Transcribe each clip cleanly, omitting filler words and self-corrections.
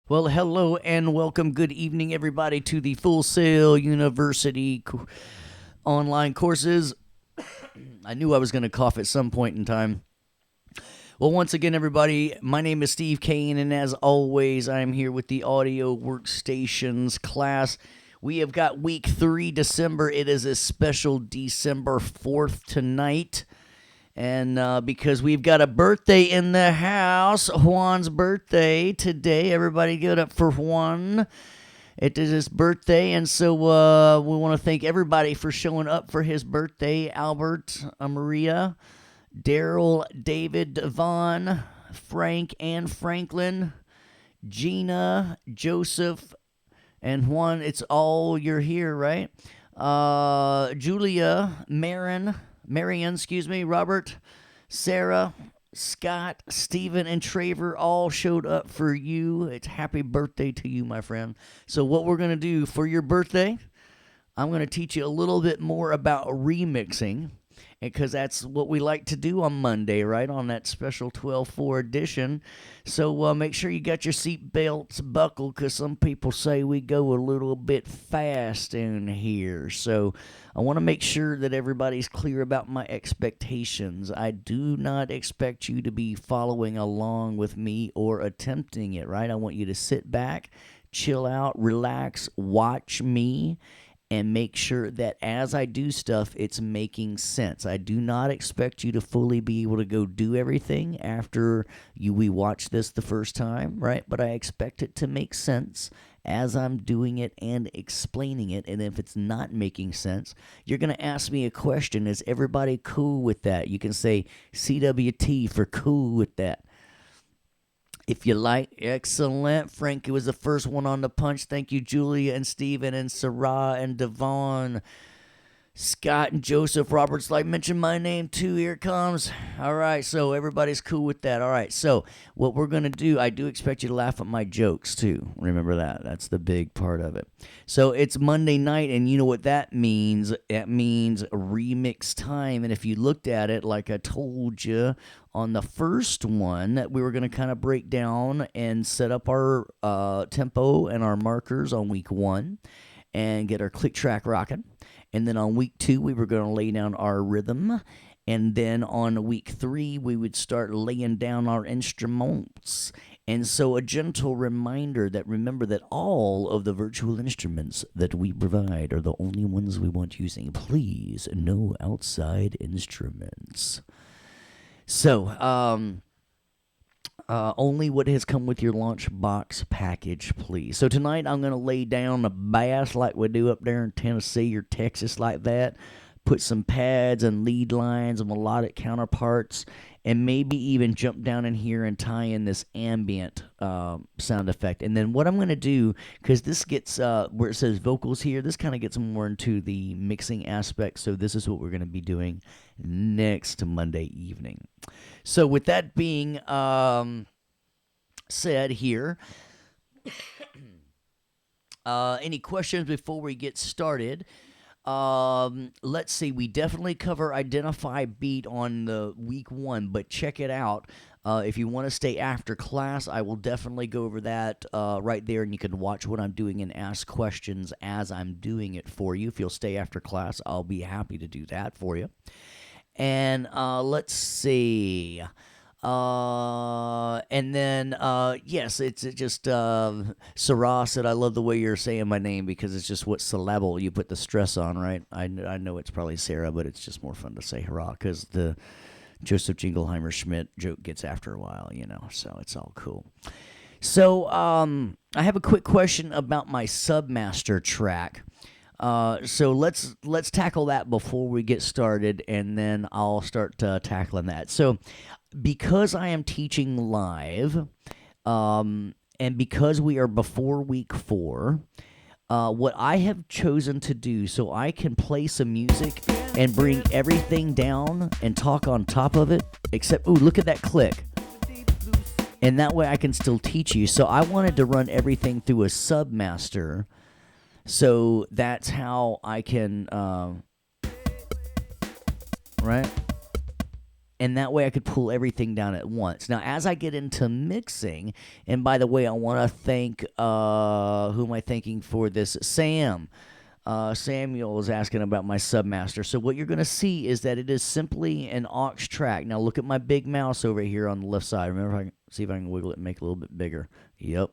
Well, hello and welcome. Good evening, everybody, to the Full Sail University online courses. I knew I was going to cough at some point in time. Well, once again, everybody, my name is Steve Kane, and as always, I am here with the Audio Workstations class. We have got week 3, December. It is a special December 4th tonight. And because we've got a birthday in the house, Juan's birthday today. Everybody give it up for Juan. It is his birthday, and so we want to thank everybody for showing up for his birthday. Albert, Maria, Daryl, David, Vaughn, Frank, and Franklin, Gina, Joseph, and Juan. It's all you're here, right? Julia, Marion, Robert, Sarah, Scott, Stephen, and Traver all showed up for you. It's happy birthday to you, my friend. So what we're going to do for your birthday, I'm going to teach you a little bit more about remixing, because that's what we like to do on Monday, right, on that special 12-4 edition. So make sure you got your seat belts buckled, because some people say we go a little bit fast in here. So I want to make sure that everybody's clear about my expectations. I do not expect you to be following along with me or attempting it, right? I want you to sit back, chill out, relax, watch me, and make sure that as I do stuff, it's making sense. I do not expect you to fully be able to go do everything after we watch this the first time, right? But I expect it to make sense as I'm doing it and explaining it. And if it's not making sense, you're going to ask me a question. Is everybody cool with that? You can say CWT for cool with that. If you like, excellent. Frankie was the first one on the punch. Thank you, Julia and Steven and Sarah and Devon. Scott and Joseph Roberts like mention my name too. Here it comes. All right, so everybody's cool with that. All right, so what we're going to do, I do expect you to laugh at my jokes too. Remember that. That's the big part of it. So it's Monday night, and you know what that means? It means remix time. And if you looked at it, like I told you on the first one, that we were going to kind of break down and set up our tempo and our markers on week 1 and get our click track rocking. And then on week 2, we were going to lay down our rhythm. And then on week 3, we would start laying down our instruments. And so a gentle reminder that remember that all of the virtual instruments that we provide are the only ones we want using. Please, no outside instruments. So, only what has come with your lunchbox package, please. So tonight I'm going to lay down a bass like we do up there in Tennessee or Texas like that. Put some pads and lead lines and melodic counterparts, and maybe even jump down in here and tie in this ambient sound effect. And then what I'm going to do, because this gets, where it says vocals here, this kind of gets more into the mixing aspect, so this is what we're going to be doing next Monday evening. So with that being said here, any questions before we get started? Let's see. We definitely cover identify beat on the week 1, but check it out. If you want to stay after class, I will definitely go over that right there, and you can watch what I'm doing and ask questions as I'm doing it for you. If you'll stay after class, I'll be happy to do that for you. And let's see. And then, yes, it's just, Sarah said, I love the way you're saying my name because it's just what syllable you put the stress on, right? I know it's probably Sarah, but it's just more fun to say hurrah because the Joseph Jingleheimer Schmidt joke gets after a while, so it's all cool. So, I have a quick question about my Submaster track. So let's tackle that before we get started, and then I'll start tackling that. So because I am teaching live, and because we are before week 4, what I have chosen to do so I can play some music and bring everything down and talk on top of it, except, ooh, look at that click. And that way I can still teach you. So I wanted to run everything through a Submaster. So that's how I can, right? and that way I could pull everything down at once. Now, as I get into mixing, and by the way, I want to thank who am I thanking for this? Sam. Samuel is asking about my Submaster. So what you're going to see is that it is simply an aux track. Now look at my big mouse over here on the left side. Remember, if I can see if I can wiggle it and make it a little bit bigger. Yep.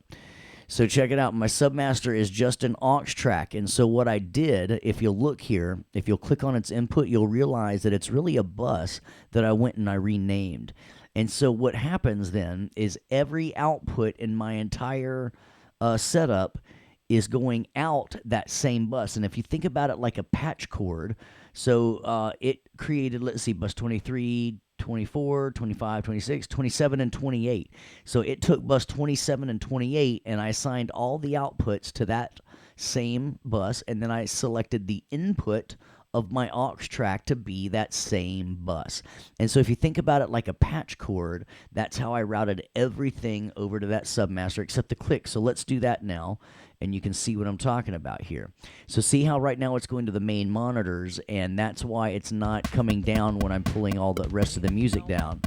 So check it out. My Submaster is just an aux track. And so what I did, if you'll look here, if you'll click on its input, you'll realize that it's really a bus that I went and I renamed. And so what happens then is every output in my entire setup is going out that same bus. And if you think about it like a patch cord, so it created, let's see, bus 23, 24, 25, 26, 27, and 28. So it took bus 27 and 28, and I assigned all the outputs to that same bus, and then I selected the input of my aux track to be that same bus. And so if you think about it like a patch cord, that's how I routed everything over to that Submaster except the click. So let's do that now, and you can see what I'm talking about here. So see how right now it's going to the main monitors, and that's why it's not coming down when I'm pulling all the rest of the music down.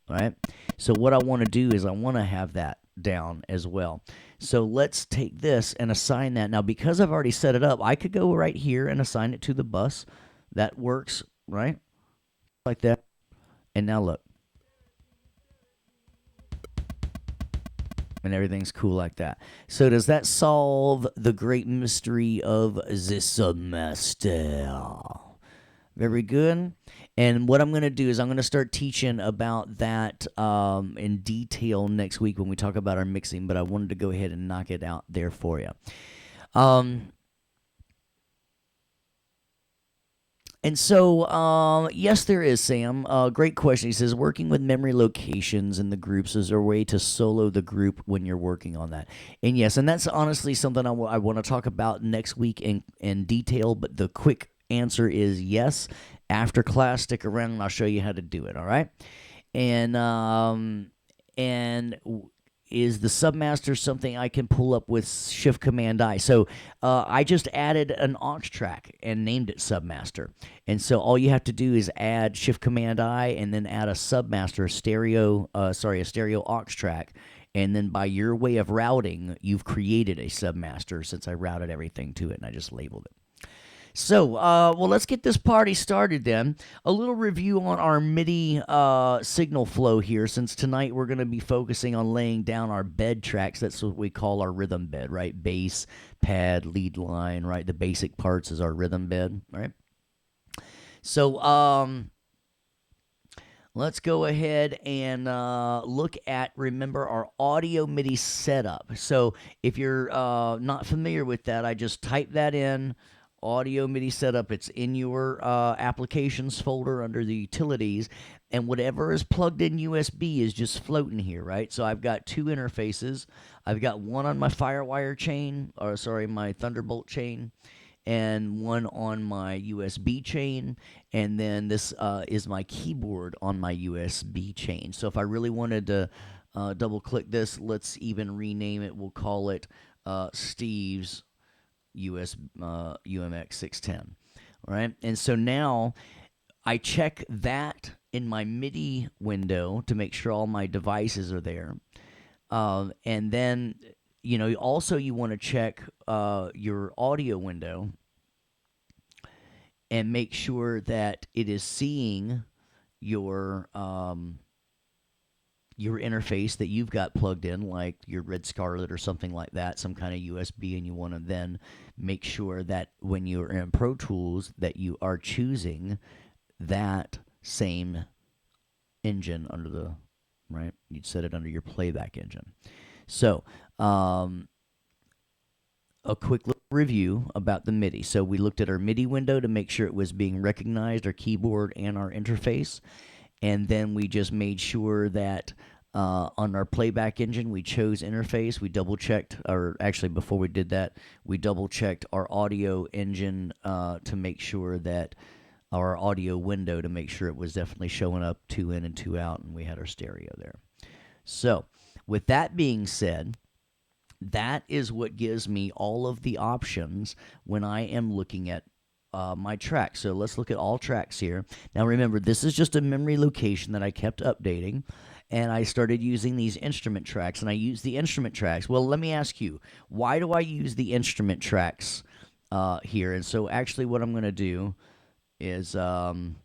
All right? So what I want to do is I want to have that down as well. So let's take this and assign that. Now, because I've already set it up, I could go right here and assign it to the bus. That works, right? Like that. And now look. And everything's cool like that. So does that solve the great mystery of the Submaster? Very good. And what I'm going to do is I'm going to start teaching about that in detail next week when we talk about our mixing, but I wanted to go ahead and knock it out there for you. And so, yes, there is, Sam. Great question. He says, working with memory locations in the groups, is there a way to solo the group when you're working on that? And yes, and that's honestly something I want to talk about next week in detail, but the quick answer is yes. After class, stick around and I'll show you how to do it, all right? And is the Submaster something I can pull up with Shift Command I? So I just added an aux track and named it Submaster. And so all you have to do is add Shift Command I and then add a Submaster, a stereo aux track. And then by your way of routing, you've created a Submaster since I routed everything to it and I just labeled it. So, well, let's get this party started then. A little review on our MIDI signal flow here, since tonight we're going to be focusing on laying down our bed tracks. That's what we call our rhythm bed, right? Bass, pad, lead line, right? The basic parts is our rhythm bed, right? So, let's go ahead and look at, remember, our audio MIDI setup. So if you're not familiar with that, I just type that in. Audio MIDI setup. It's in your applications folder under the utilities, and whatever is plugged in USB is just floating here, right? So I've got two interfaces. I've got one on my Firewire chain, my Thunderbolt chain, and one on my USB chain, and then this is my keyboard on my USB chain. So if I really wanted to double click this, let's even rename it. We'll call it Steve's UMX 610, all right? And so now I check that in my MIDI window to make sure all my devices are there. And then, also you want to check your audio window and make sure that it is seeing your interface that you've got plugged in, like your Red Scarlet or something like that, some kind of USB, and you want to then make sure that when you're in Pro Tools that you are choosing that same engine under the, right? You'd set it under your playback engine. So, a quick little review about the MIDI. So we looked at our MIDI window to make sure it was being recognized, our keyboard and our interface. And then we just made sure that on our playback engine, we chose interface. We double-checked, or actually before we did that, we double-checked our audio engine to make sure that our audio window to make sure it was definitely showing up 2 in and 2 out, and we had our stereo there. So with that being said, that is what gives me all of the options when I am looking at my tracks. So let's look at all tracks here. Now remember, this is just a memory location that I kept updating, and I started using these instrument tracks, and I use the instrument tracks. Well, let me ask you, why do I use the instrument tracks here? And so actually what I'm going to do is I'm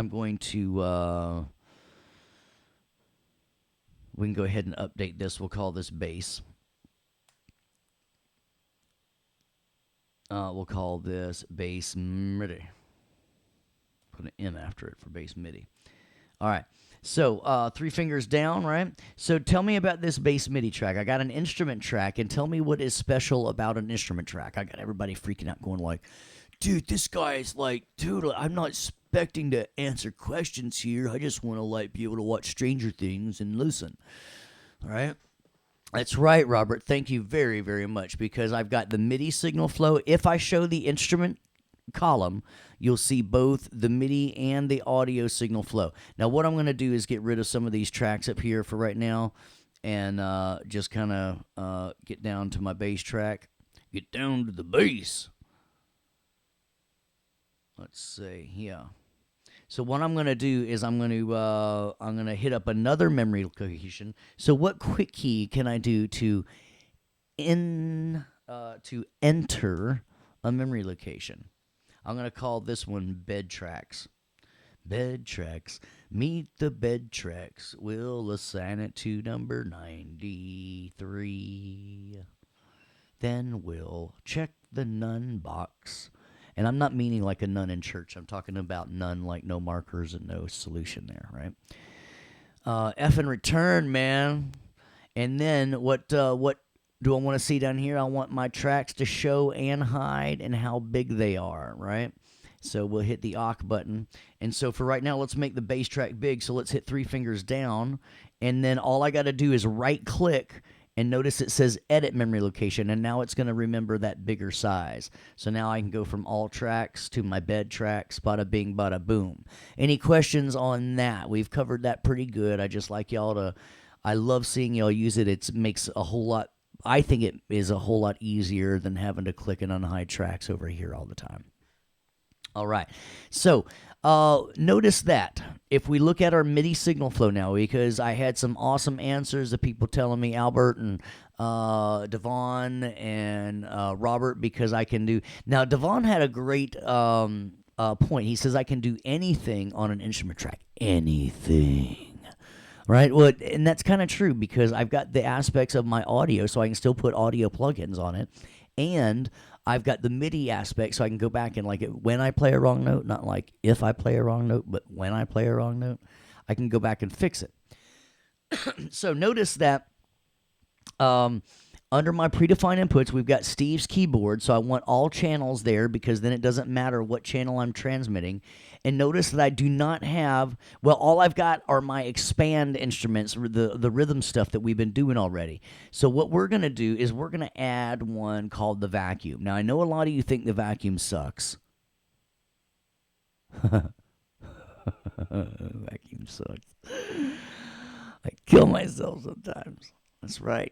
going to, we can go ahead and update this. We'll call this bass. We'll call this bass MIDI. Put an M after it for bass MIDI. All right. So 3 fingers down, right? So tell me about this bass MIDI track. I got an instrument track, and tell me what is special about an instrument track. I got everybody freaking out going like, dude, this guy's like, dude, I'm not expecting to answer questions here. I just want to like be able to watch Stranger Things and listen. All right. That's right, Robert. Thank you very, very much, because I've got the MIDI signal flow. If I show the instrument column, you'll see both the MIDI and the audio signal flow. Now, what I'm going to do is get rid of some of these tracks up here for right now, and just kind of get down to my bass track. Get down to the bass. Let's see, yeah. So what I'm going to do is I'm going to hit up another memory location. So what quick key can I do to enter a memory location? I'm going to call this one bed tracks. Bed tracks. Meet the bed tracks. We'll assign it to number 93. Then we'll check the none box. And I'm not meaning like a nun in church. I'm talking about none like no markers and no solution there, right? F and return, man. And then what do I want to see down here? I want my tracks to show and hide and how big they are, right? So we'll hit the AUK button. And so for right now, let's make the bass track big. So let's hit 3 fingers down. And then all I got to do is right-click. And notice it says edit memory location, and now it's going to remember that bigger size. So now I can go from all tracks to my bed tracks, bada bing, bada boom. Any questions on that? We've covered that pretty good. I just like y'all to, I love seeing y'all use it. It makes a whole lot, I think it is a whole lot easier than having to click and unhide tracks over here all the time. All right. So notice that if we look at our MIDI signal flow now, because I had some awesome answers of people telling me, Albert and Devon and Robert, because I can do. Now, Devon had a great point. He says I can do anything on an instrument track. Anything. Right? Well, and that's kind of true, because I've got the aspects of my audio, so I can still put audio plugins on it. And I've got the MIDI aspect, so I can go back and, like, when I play a wrong note, not like if I play a wrong note, but when I play a wrong note, I can go back and fix it. So notice that under my predefined inputs, we've got Steve's keyboard, so I want all channels there, because then it doesn't matter what channel I'm transmitting. And notice that I do not have, well, all I've got are my expand instruments, the rhythm stuff that we've been doing already. So what we're going to do is we're going to add one called the vacuum. Now, I know a lot of you think the vacuum sucks. Vacuum sucks. I kill myself sometimes. That's right.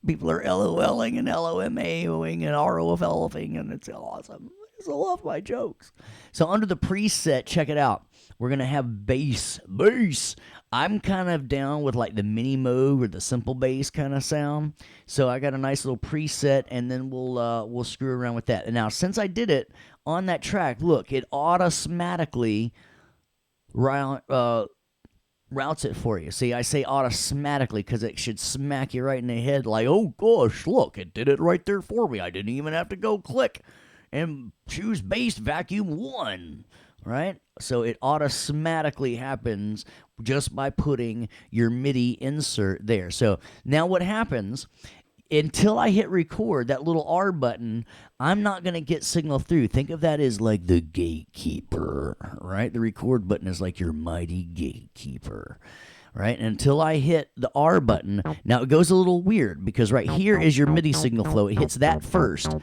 People are LOLing and LOMAOing and ROFLing, and it's awesome. I just love my jokes. So under the preset, check it out. We're going to have bass. Bass. I'm kind of down with like the mini mode or the simple bass kind of sound. So I got a nice little preset, and then we'll screw around with that. And now, since I did it on that track, look, it automatically routes it for you. See, I say automatically because it should smack you right in the head like, oh gosh, look, it did it right there for me. I didn't even have to go click and choose bass vacuum 1, right? So it automatically happens just by putting your MIDI insert there. So now what happens, until I hit record, that little R button, I'm not going to get signal through. Think of that as like the gatekeeper, right? The record button is like your mighty gatekeeper, right? And until I hit the R button, now it goes a little weird, because right here is your MIDI signal flow. It hits that first.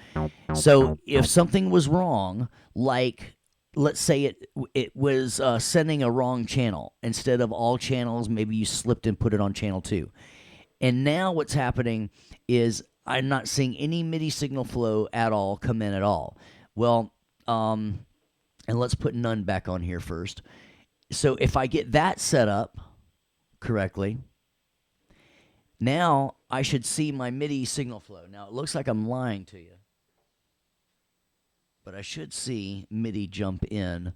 So if something was wrong, like let's say it was sending a wrong channel. Instead of all channels, maybe you slipped and put it on channel 2. And now what's happening is I'm not seeing any MIDI signal flow at all come in at all. Well, and let's put none back on here first. So if I get that set up correctly, now I should see my MIDI signal flow. Now it looks like I'm lying to you, but I should see MIDI jump in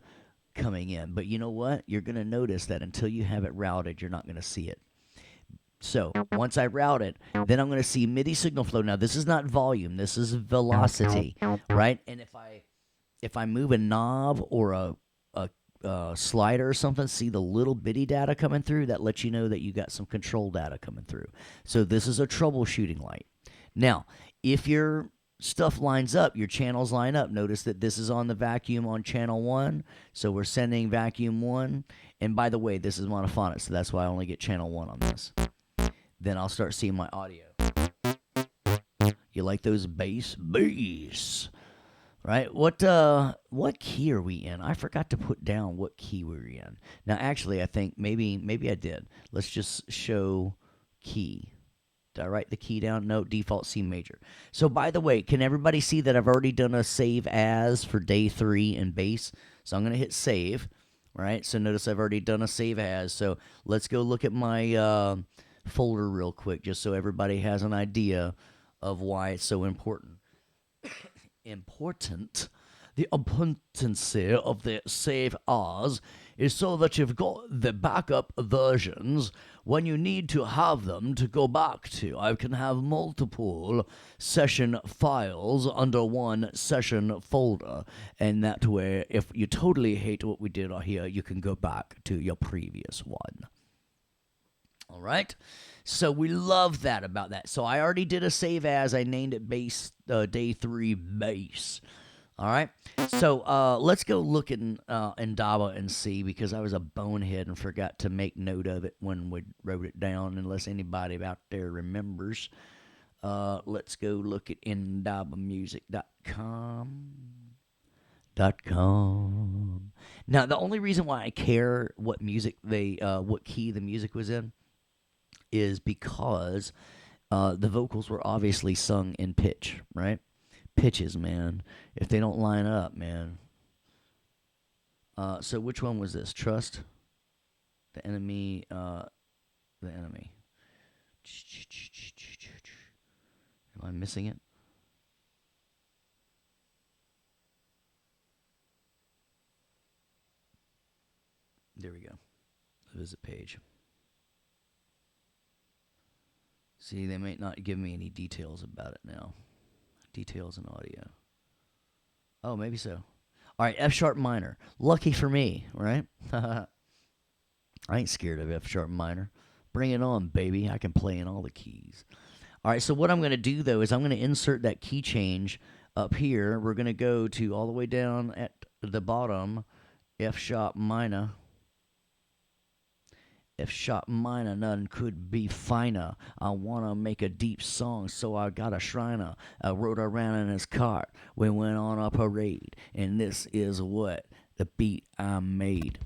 coming in. But you know what? You're going to notice that until you have it routed, you're not going to see it. So once I route it, then I'm going to see MIDI signal flow. Now this is not volume, this is velocity, right? And if I move a knob or a slider or something, see the little bitty data coming through, that lets you know that you got some control data coming through. So this is a troubleshooting light. Now, if your stuff lines up, your channels line up, notice that this is on the vacuum on channel 1, so we're sending vacuum 1. And by the way, this is monophonic, so that's why I only get channel 1 on this. Then I'll start seeing my audio. You like those bass? Bass. Right? What key are we in? I forgot to put down what key we were in. Now actually I think maybe I did. Let's just show key. Did I write the key down? No, default C major. So by the way, can everybody see that I've already done a save as for day 3 in bass? So I'm going to hit save. Right? So notice I've already done a save as. So let's go look at my folder real quick just so everybody has an idea of why it's so important. The importance of the save as is so that you've got the backup versions when you need to have them to go back to. I can have multiple session files under one session folder, and that way, if you totally hate what we did here, you can go back to your previous one. All right, so we love that about that. So I already did a save as. I named it bass day 3 bass. All right, so let's go look in Indaba and see, because I was a bonehead and forgot to make note of it when we wrote it down, unless anybody out there remembers. Let's go look at indabamusic.com. Now, the only reason why I care what what key the music was in is because the vocals were obviously sung in pitch, right? Pitches, man. If they don't line up, man. So which one was this? Trust? The enemy, Am I missing it? There we go. Visit page. See, they might not give me any details about it now. Details and audio. Oh, maybe so. All right, F sharp minor. Lucky for me, right? I ain't scared of F sharp minor. Bring it on, baby. I can play in all the keys. All right, so what I'm going to do, though, is I'm going to insert that key change up here. We're going to go to all the way down at the bottom, F sharp minor. F sharp minor, none could be finer. I wanna make a deep song, so I got a shriner. I rode around in his cart. We went on a parade, and this is what the beat I made.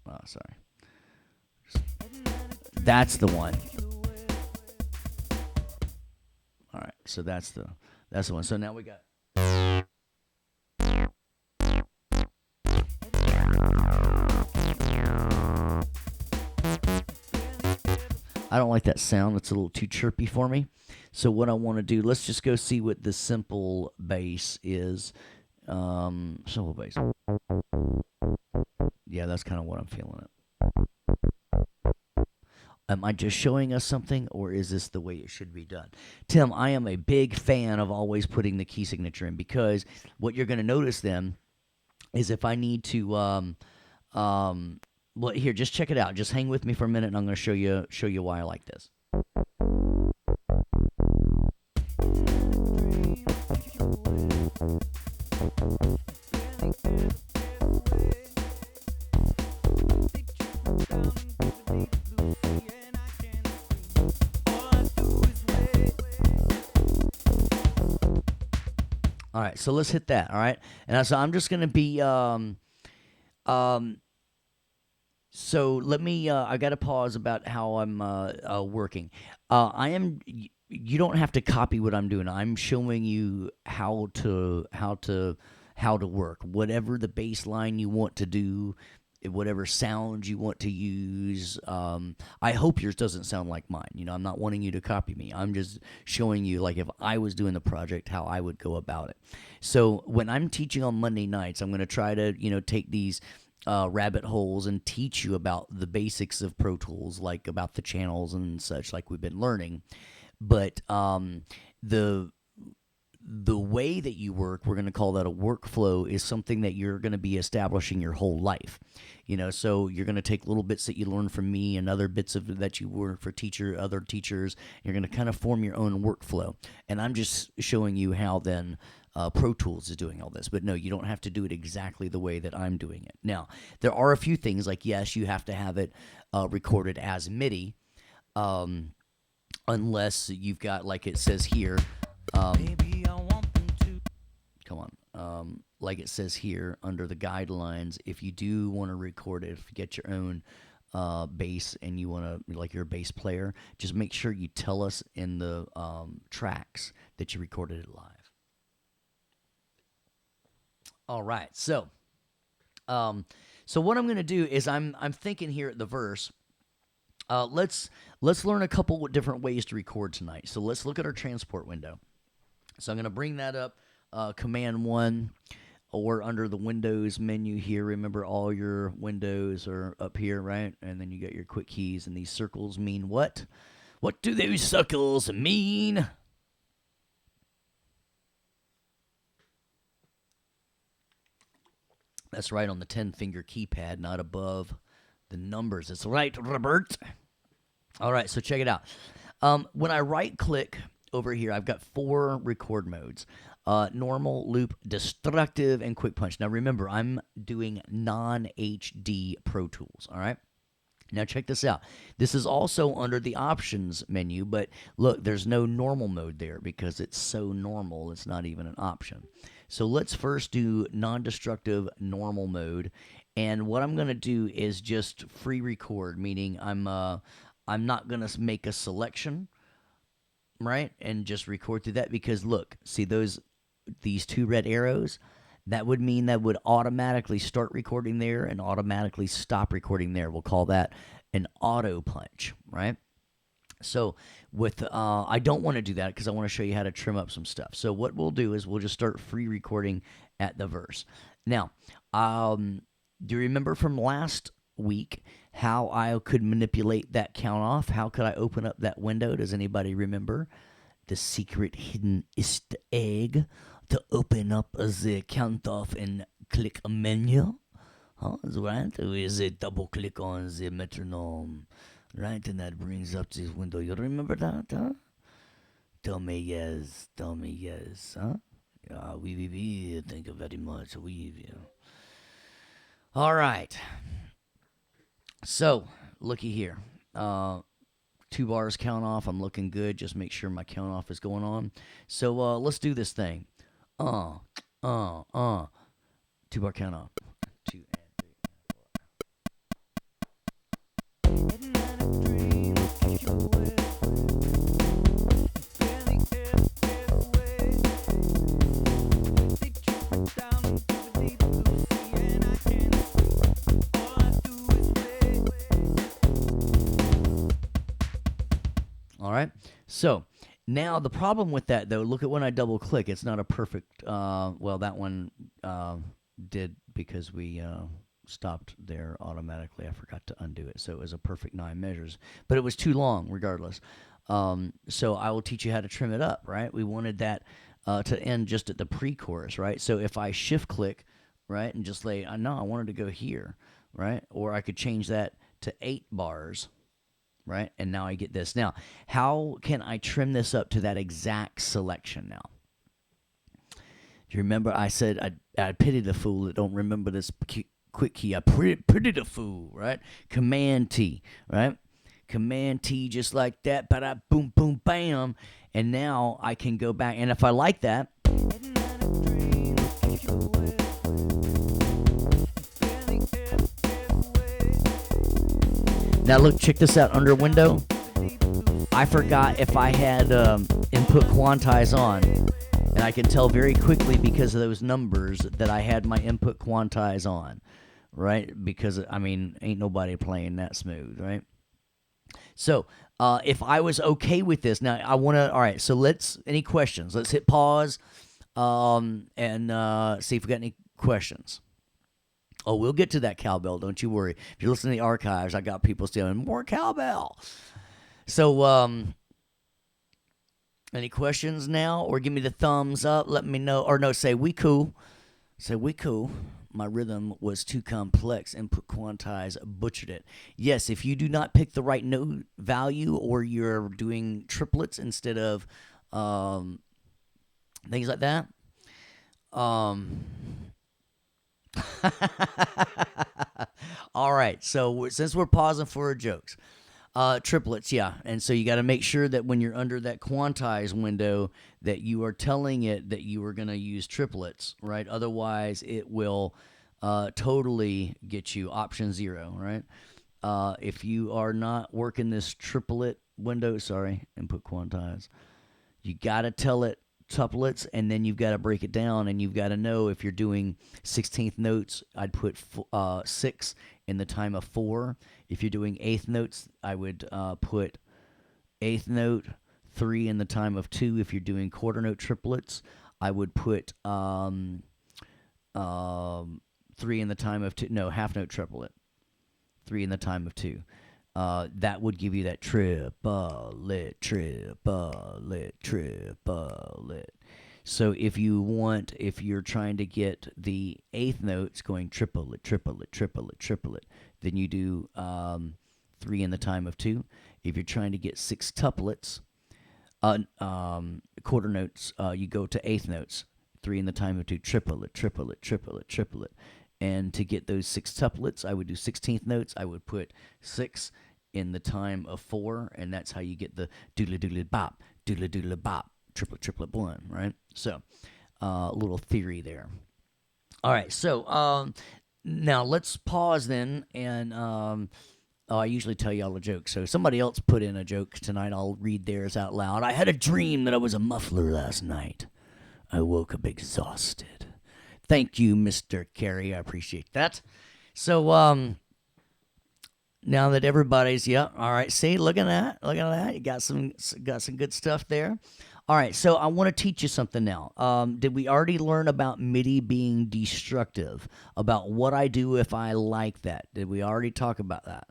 Oh, sorry. That's the one. All right, so that's the one. So now we got. I don't like that sound. It's a little too chirpy for me. So what I want to do, let's just go see what the simple bass is. Simple bass. Yeah, that's kind of what I'm feeling it. Am I just showing us something, or is this the way it should be done? Tim, I am a big fan of always putting the key signature in, because what you're going to notice then is if I need to well, here, just check it out. Just hang with me for a minute, and I'm going to show you why I like this. All right, so let's hit that. All right, and so I'm just going to be So let me. I got to pause about how I'm working. I am you don't have to copy what I'm doing. I'm showing you how to work. Whatever the bass line you want to do, whatever sounds you want to use. I hope yours doesn't sound like mine. I'm not wanting you to copy me. I'm just showing you, like, if I was doing the project, how I would go about it. So when I'm teaching on Monday nights, I'm going to try to, take these rabbit holes and teach you about the basics of Pro Tools, like about the channels and such, like we've been learning. But the way that you work, we're going to call that a workflow, is something that you're going to be establishing your whole life. So you're going to take little bits that you learn from me and other bits of that you learn for other teachers. You're going to kind of form your own workflow. And I'm just showing you how then Pro Tools is doing all this. But no, you don't have to do it exactly the way that I'm doing it. Now, there are a few things, like, yes, you have to have it recorded as MIDI, unless you've got, like it says here, maybe I want them to. Come on. Like it says here under the guidelines, if you do want to record it, if you get your own bass and you want to, like, you're a bass player, just make sure you tell us in the tracks that you recorded it live. All right. So what I'm going to do is I'm thinking here at the verse. Let's learn a couple of different ways to record tonight. So let's look at our transport window. So I'm going to bring that up, Command 1, or under the Windows menu here. Remember, all your windows are up here, right? And then you got your quick keys, and these circles mean what? What do those circles mean? That's right, on the 10-finger keypad, not above the numbers. That's right, Robert. All right, so check it out. When I right-click over here, I've got 4 record modes. Normal, loop, destructive, and quick punch. Now, remember, I'm doing non-HD Pro Tools, all right? Now, check this out. This is also under the options menu, but look, there's no normal mode there because it's so normal, it's not even an option. So let's first do non-destructive normal mode. And what I'm going to do is just free record, meaning I'm not going to make a selection, right, and just record through that, because look, see these 2 red arrows? That would mean that would automatically start recording there and automatically stop recording there. We'll call that an auto punch, right? So with I don't want to do that because I want to show you how to trim up some stuff. So what we'll do is we'll just start free recording at the verse. Now, do you remember from last week how I could manipulate that count off? How could I open up that window? Does anybody remember the secret hidden Easter egg to open up the count off and click a menu? That's right. Is a double click on the metronome, right? And that brings up this window. You remember that, huh? Tell me yes, huh? We, thank you very much. All right. So, looky here. 2 bars count off. I'm looking good. Just make sure my count off is going on. So, let's do this thing. 2-bar count off. 2 and 3. All right. So now the problem with that, though, look at when I double click. It's not a perfect. Well, that one did because we stopped there automatically. I forgot to undo it, so it was a perfect 9 measures, but it was too long regardless. So I will teach you how to trim it up. Right? We wanted that to end just at the pre-chorus, right? So if I shift click, right, and just I wanted to go here, right? Or I could change that to 8 bars. Right? And now I get this. Now, how can I trim this up to that exact selection now? Do you remember I said I pity the fool that don't remember this quick key? I pity the fool, right? Command T, right? Command T just like that. Ba-da, boom, boom, bam. And now I can go back. And if I like that, now look, check this out under window. I forgot if I had input quantize on, and I can tell very quickly because of those numbers that I had my input quantize on, right? Because, I mean, ain't nobody playing that smooth, right? So if I was okay with this, now I want to, all right, so any questions? Let's hit pause and see if we got any questions. Oh, we'll get to that cowbell, don't you worry. If you listen to the archives, I got people saying, more cowbell. So, any questions now? Or give me the thumbs up, let me know. Or no, say, we cool. Say, we cool. My rhythm was too complex. Input quantize butchered it. Yes, if you do not pick the right note value or you're doing triplets instead of things like that. All right, so since we're pausing for our jokes, triplets, yeah. And so you got to make sure that when you're under that quantize window that you are telling it that you are going to use triplets, right? Otherwise, it will totally get you option 0, right? If you are not working this triplet window, input quantize, you got to tell it tuplets, and then you've got to break it down, and you've got to know if you're doing 16th notes, I'd put 6 in the time of 4. If you're doing 8th notes, I would put 8th note 3 in the time of 2. If you're doing quarter note triplets, I would put 3 in the time of 2. No, half note triplet, 3 in the time of 2. That would give you that triplet. So if you're trying to get the 8th notes going triplet, then you do 3 in the time of 2. If you're trying to get 6 tuplets, quarter notes, you go to 8th notes, 3 in the time of 2, triplet. And to get those 6 tuplets, I would do 16th notes. I would put 6 in the time of 4, and that's how you get the doodle bop, triplet 1, right? So, a little theory there. All right, so now let's pause then, and I usually tell y'all a joke. So somebody else put in a joke tonight. I'll read theirs out loud. I had a dream that I was a muffler last night. I woke up exhausted. Thank you, Mr. Carey. I appreciate that. So, now that everybody's, all right. See, look at that. You got some good stuff there. All right, so I want to teach you something now. Did we already learn about MIDI being destructive? About what I do if I like that? Did we already talk about that?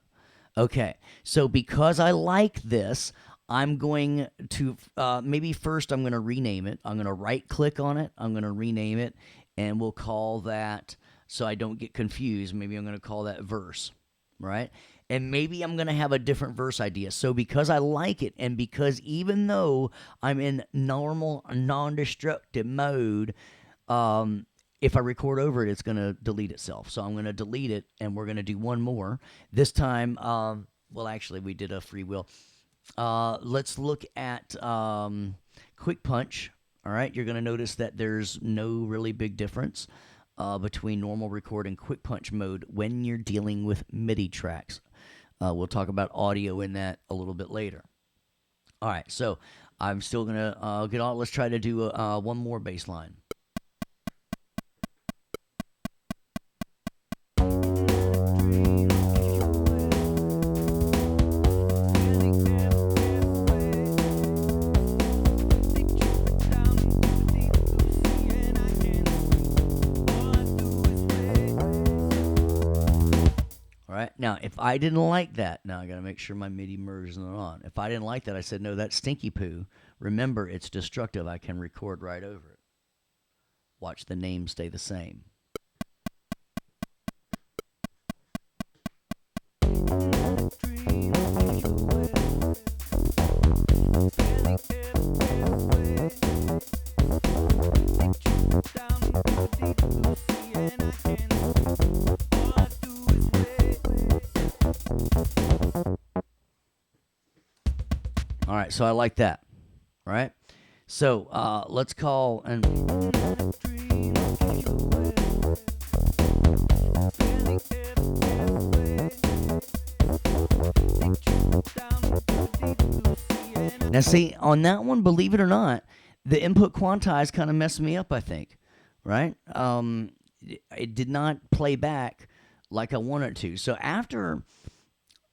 Okay, so because I like this, I'm going to, maybe first I'm going to rename it. I'm going to right-click on it. I'm going to rename it. And we'll call that, so I don't get confused, maybe I'm going to call that verse, right? And maybe I'm going to have a different verse idea. So because I like it, and because even though I'm in normal, non-destructive mode, if I record over it, it's going to delete itself. So I'm going to delete it, and we're going to do one more. This time, well, actually, we did a free will. Let's look at Quick Punch. All right, you're going to notice that there's no really big difference between normal record and quick punch mode when you're dealing with MIDI tracks. We'll talk about audio in that a little bit later. All right, so I'm still going to get on. Let's try to do one more bass line. Now, if I didn't like that, now I got to make sure my MIDI merge is on. If I didn't like that, I said, no, that's stinky poo. Remember, it's destructive. I can record right over it. Watch the name stay the same. All right, so I like that. All right, so let's call and. Now, see, on that one, believe it or not, the input quantize kind of messed me up, I think, right? It did not play back like I wanted to. So after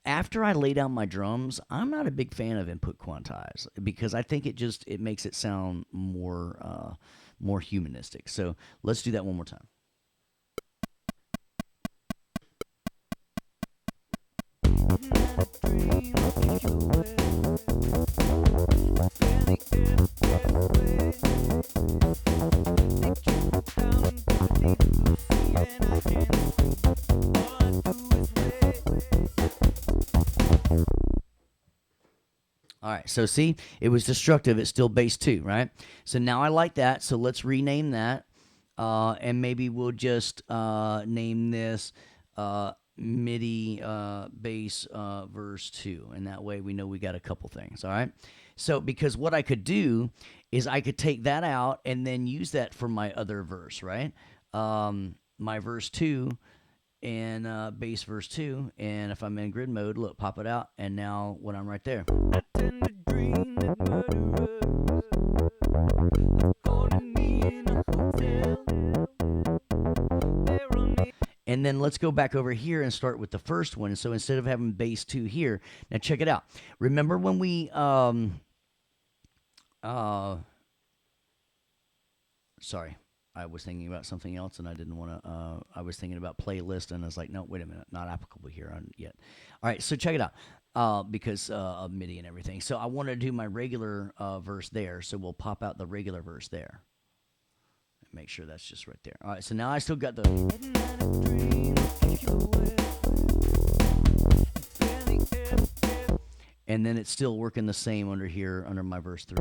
I lay down my drums, I'm not a big fan of input quantize because I think it makes it sound more humanistic. So let's do that one more time. All right, so see, it was destructive. It's still bass 2, right? So now I like that. So let's rename that, and maybe we'll just name this MIDI bass verse 2, and that way we know we got a couple things. All right. So because what I could do is I could take that out and then use that for my other verse, right? My verse 2 and bass verse 2, and if I'm in grid mode, look, pop it out, and now when I'm right there. And then let's go back over here and start with the first one. So instead of having bass 2 here, now check it out. Remember when we sorry, I was thinking about something else and I didn't want to. I was thinking about playlist and I was like, no, wait a minute, not applicable here yet. All right, so check it out because of MIDI and everything. So I want to do my regular verse there, so we'll pop out the regular verse there. Make sure that's just right there. All right, so now I still got the. And then it's still working the same under here, under my verse 3.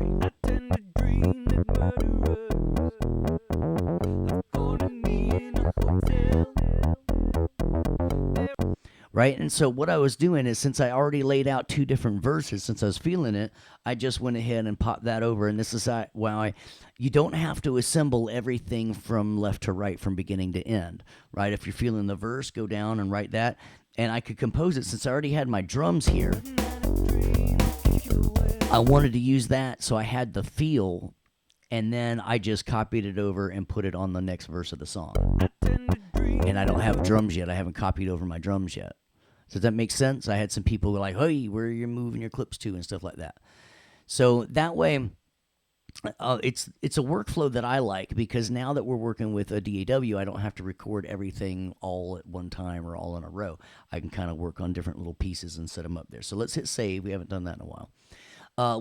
Right? And so what I was doing is, since I already laid out 2 different verses, since I was feeling it, I just went ahead and popped that over. And this is why you don't have to assemble everything from left to right, from beginning to end, right? If you're feeling the verse, go down and write that. And I could compose it since I already had my drums here. I wanted to use that, so I had the feel, and then I just copied it over and put it on the next verse of the song. And I don't have drums yet. I haven't copied over my drums yet. Does that make sense? I had some people who were like, hey, where are you moving your clips to and stuff like that. So that way, it's a workflow that I like, because now that we're working with a DAW, I don't have to record everything all at one time or all in a row. I can kind of work on different little pieces and set them up there. So let's hit save. We haven't done that in a while.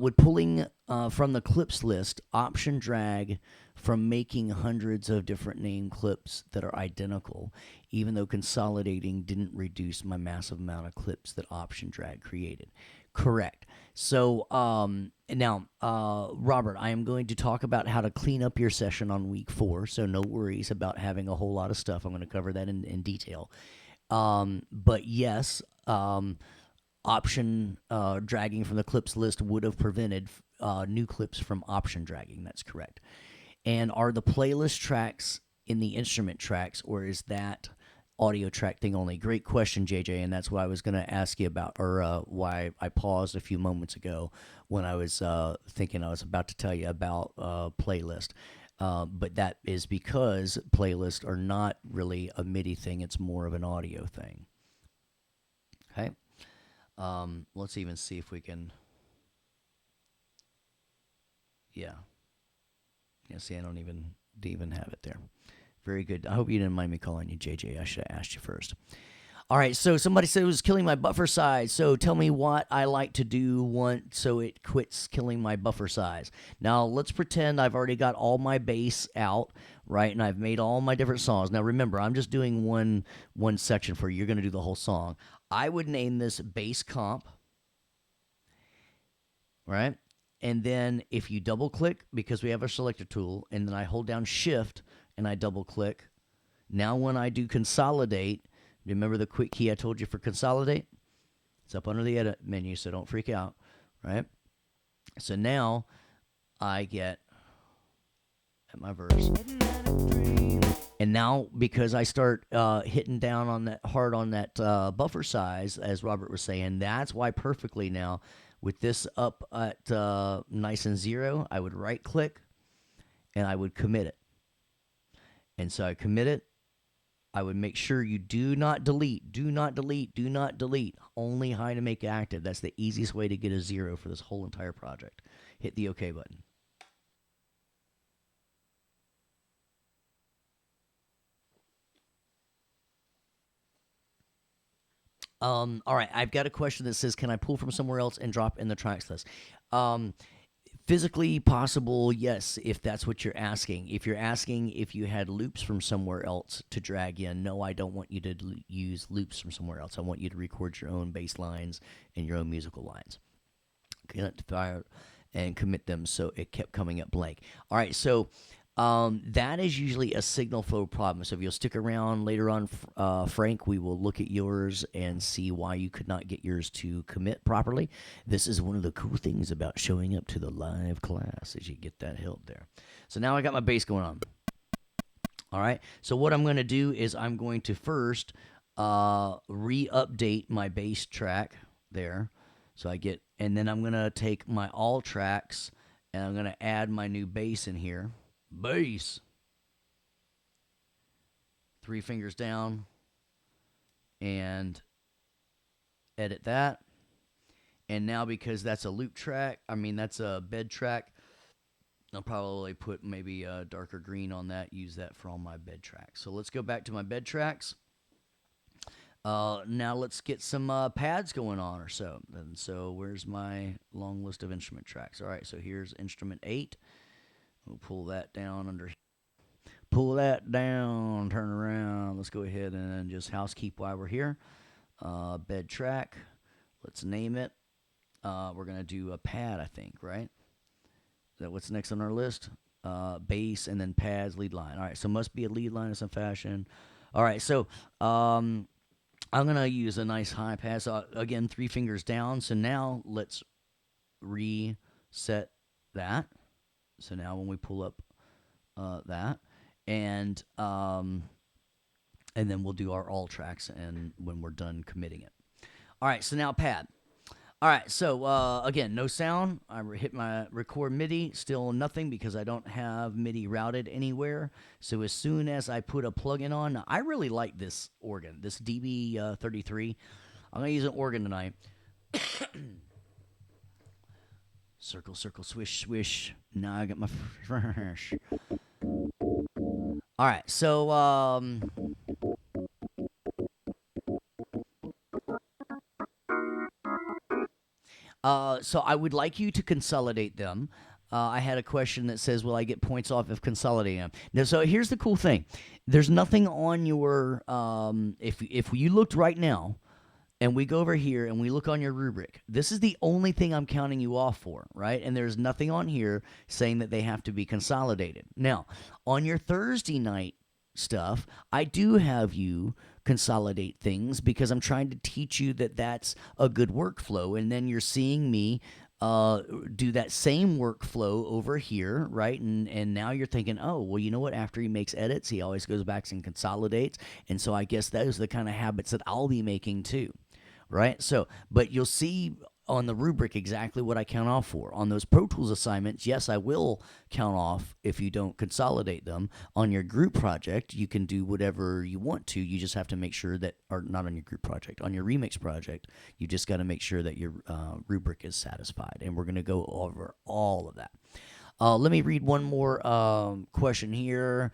With pulling from the clips list, option drag from making hundreds of different name clips that are identical, even though consolidating didn't reduce my massive amount of clips that option drag created. Correct. So now, Robert, I am going to talk about how to clean up your session on week 4, so no worries about having a whole lot of stuff. I'm going to cover that in detail. But yes, option dragging from the clips list would have prevented new clips from option dragging. That's correct. And are the playlist tracks in the instrument tracks, or is that audio track thing only? Great question, JJ, and that's what I was going to ask you about, or why I paused a few moments ago when I was thinking I was about to tell you about playlist. But that is because playlists are not really a MIDI thing. It's more of an audio thing. Okay. Let's even see if we can. Yeah. Yeah, see, I don't even have it there. Very good. I hope you didn't mind me calling you JJ. I should have asked you first. All right, so somebody said it was killing my buffer size. So tell me what I like to do so it quits killing my buffer size. Now, let's pretend I've already got all my bass out, right? And I've made all my different songs. Now, remember, I'm just doing one section for you. You're going to do the whole song. I would name this bass comp, right? And then if you double click, because we have our selector tool, and then I hold down shift and I double click. Now when I do consolidate, remember the quick key I told you for consolidate? It's up under the edit menu, so don't freak out, right? So now I get at my verse. And now, because I start hitting down on that hard on that buffer size, as Robert was saying, that's why perfectly now With this up at nice and 0, I would right click and I would commit it. And so I commit it. I would make sure you do not delete, do not delete, do not delete. Only hide and make active. That's the easiest way to get a 0 for this whole entire project. Hit the OK button. All right, I've got a question that says, can I pull from somewhere else and drop in the tracks list? Physically possible, yes, if that's what you're asking. If you're asking if you had loops from somewhere else to drag in, no, I don't want you to use loops from somewhere else. I want you to record your own bass lines and your own musical lines. Connect to fire and commit them, so it kept coming up blank. All right, so that is usually a signal flow problem. So if you'll stick around later on, Frank, we will look at yours and see why you could not get yours to commit properly. This is one of the cool things about showing up to the live class, is you get that help there. So now I got my bass going on. All right, so what I'm going to do is I'm going to first re-update my bass track there. So I get, and then I'm going to take my all tracks and I'm going to add my new bass in here. Bass. 3 fingers down and edit that. And now because that's a loop track, that's a bed track, I'll probably put maybe a darker green on that, use that for all my bed tracks. So let's go back to my bed tracks. Now let's get some pads going on or so. And so where's my long list of instrument tracks? All right, so here's instrument 8. We'll pull that down under. Pull that down, turn around. Let's go ahead and just housekeep while we're here. Bed track. Let's name it. We're going to do a pad, I think, right? Is that what's next on our list? Bass and then pads, lead line. All right, so must be a lead line in some fashion. All right, so I'm going to use a nice high pass. Again, 3 fingers down. So now let's reset that. So now when we pull up that, and then we'll do our all tracks and when we're done committing it. All right, so now pad. All right, so again, no sound. I hit my record MIDI, still nothing because I don't have MIDI routed anywhere. So as soon as I put a plugin on, I really like this organ, this DB33. I'm going to use an organ tonight. Circle, circle, swish, swish. Now I got my fresh. All right, so so I would like you to consolidate them. I had a question that says, "Will I get points off if consolidating them?" Now, so here's the cool thing: there's nothing on your if you looked right now, and we go over here and we look on your rubric, this is the only thing I'm counting you off for, right? And there's nothing on here saying that they have to be consolidated. Now, on your Thursday night stuff, I do have you consolidate things because I'm trying to teach you that that's a good workflow. And then you're seeing me do that same workflow over here, right? And now you're thinking, oh, well, you know what? After he makes edits, he always goes back and consolidates. And so I guess those are the kind of habits that I'll be making too. Right? So, but you'll see on the rubric exactly what I count off for. On those Pro Tools assignments, yes, I will count off if you don't consolidate them. On your group project, you can do whatever you want to. You just have to make sure that, or not on your group project, on your remix project, you just got to make sure that your rubric is satisfied. And we're going to go over all of that. Let me read one more question here.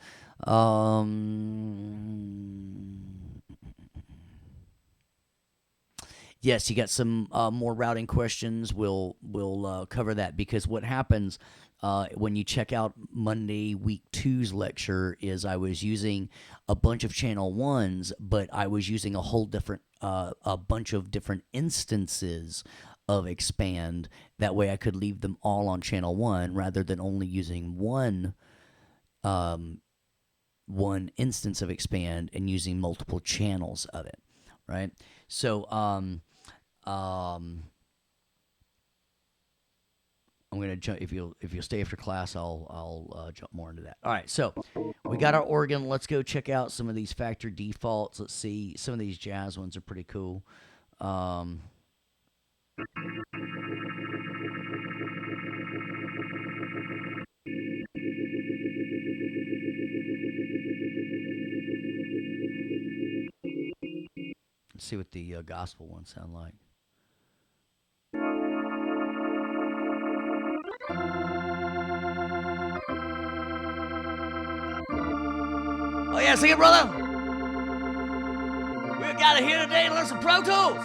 Yes, you got some more routing questions. We'll cover that because what happens when you check out Monday week 2's lecture is I was using a bunch of channel 1s, but I was using a whole different a bunch of different instances of expand. That way I could leave them all on channel 1 rather than only using one instance of expand and using multiple channels of it, right? So I'm gonna jump if you'll stay after class. I'll jump more into that. All right, so we got our organ. Let's go check out some of these factor defaults. Let's see, some of these jazz ones are pretty cool. Let's see what the gospel ones sound like. Oh yeah, sing it, brother. We got it here today to learn some Pro Tools.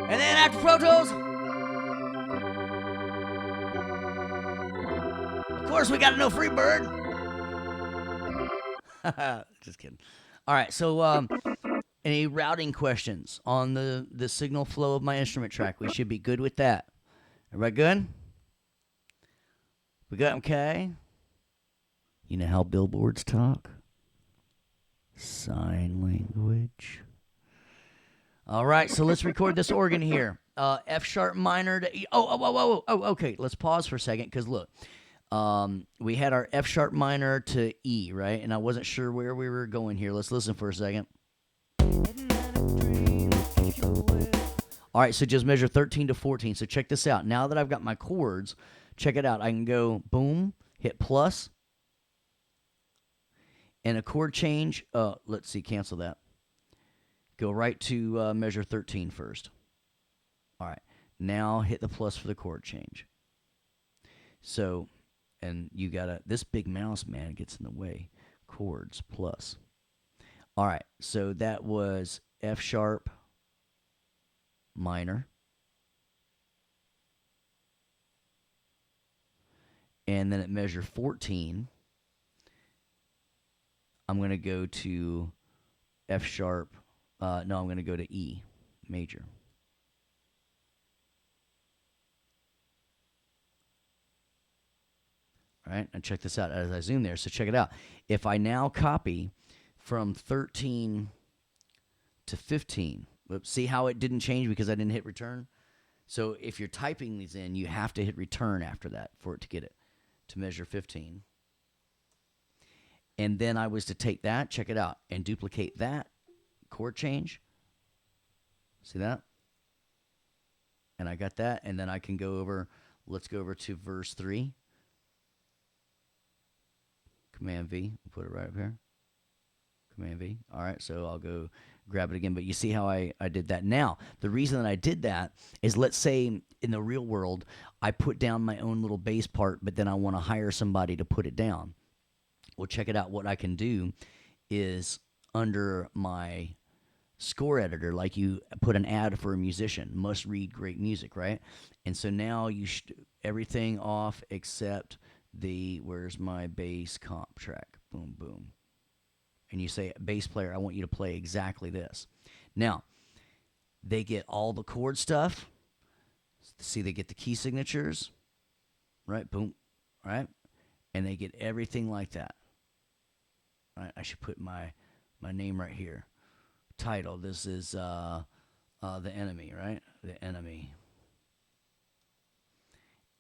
And then after Pro Tools, of course, we got to know Freebird. Just kidding. All right, so any routing questions on the signal flow of my instrument track? We should be good with that. Everybody good? We got okay? You know how billboards talk? Sign language. All right, so let's record this organ here. F sharp minor to E. Oh, okay. Let's pause for a second because look, we had our F sharp minor to E, right? And I wasn't sure where we were going here. Let's listen for a second. All right, so just measure 13 to 14. So check this out. Now that I've got my chords, check it out. I can go boom, hit plus, and a chord change. Let's see, cancel that. Go right to measure 13 first. All right, now hit the plus for the chord change. So, and you gotta, this big mouse, man, gets in the way. Chords plus. All right, so that was F sharp minor. And then at measure 14, I'm going to go to F sharp. No, I'm going to go to E major. All right, and check this out as I zoom there. So check it out. If I now copy from 13 to 15, see how it didn't change because I didn't hit return? So if you're typing these in, you have to hit return after that for it to get it to measure 15. And then I was to take that, check it out, and duplicate that chord change. See that? And I got that, and then I can go over, let's go over to verse 3. Command V, put it right up here. Command V. All right, so I'll go grab it again. But you see how I did that. Now, the reason that I did that is, let's say in the real world, I put down my own little bass part, but then I want to hire somebody to put it down. Well, check it out. What I can do is under my score editor, like you put an ad for a musician, must read great music, right? And so now you everything off except the, where's my bass comp track? Boom, boom. And you say, bass player, I want you to play exactly this. Now, they get all the chord stuff. See, they get the key signatures, right? Boom, right? And they get everything like that. Right? I should put my name right here. Title, this is The Enemy, right? The Enemy.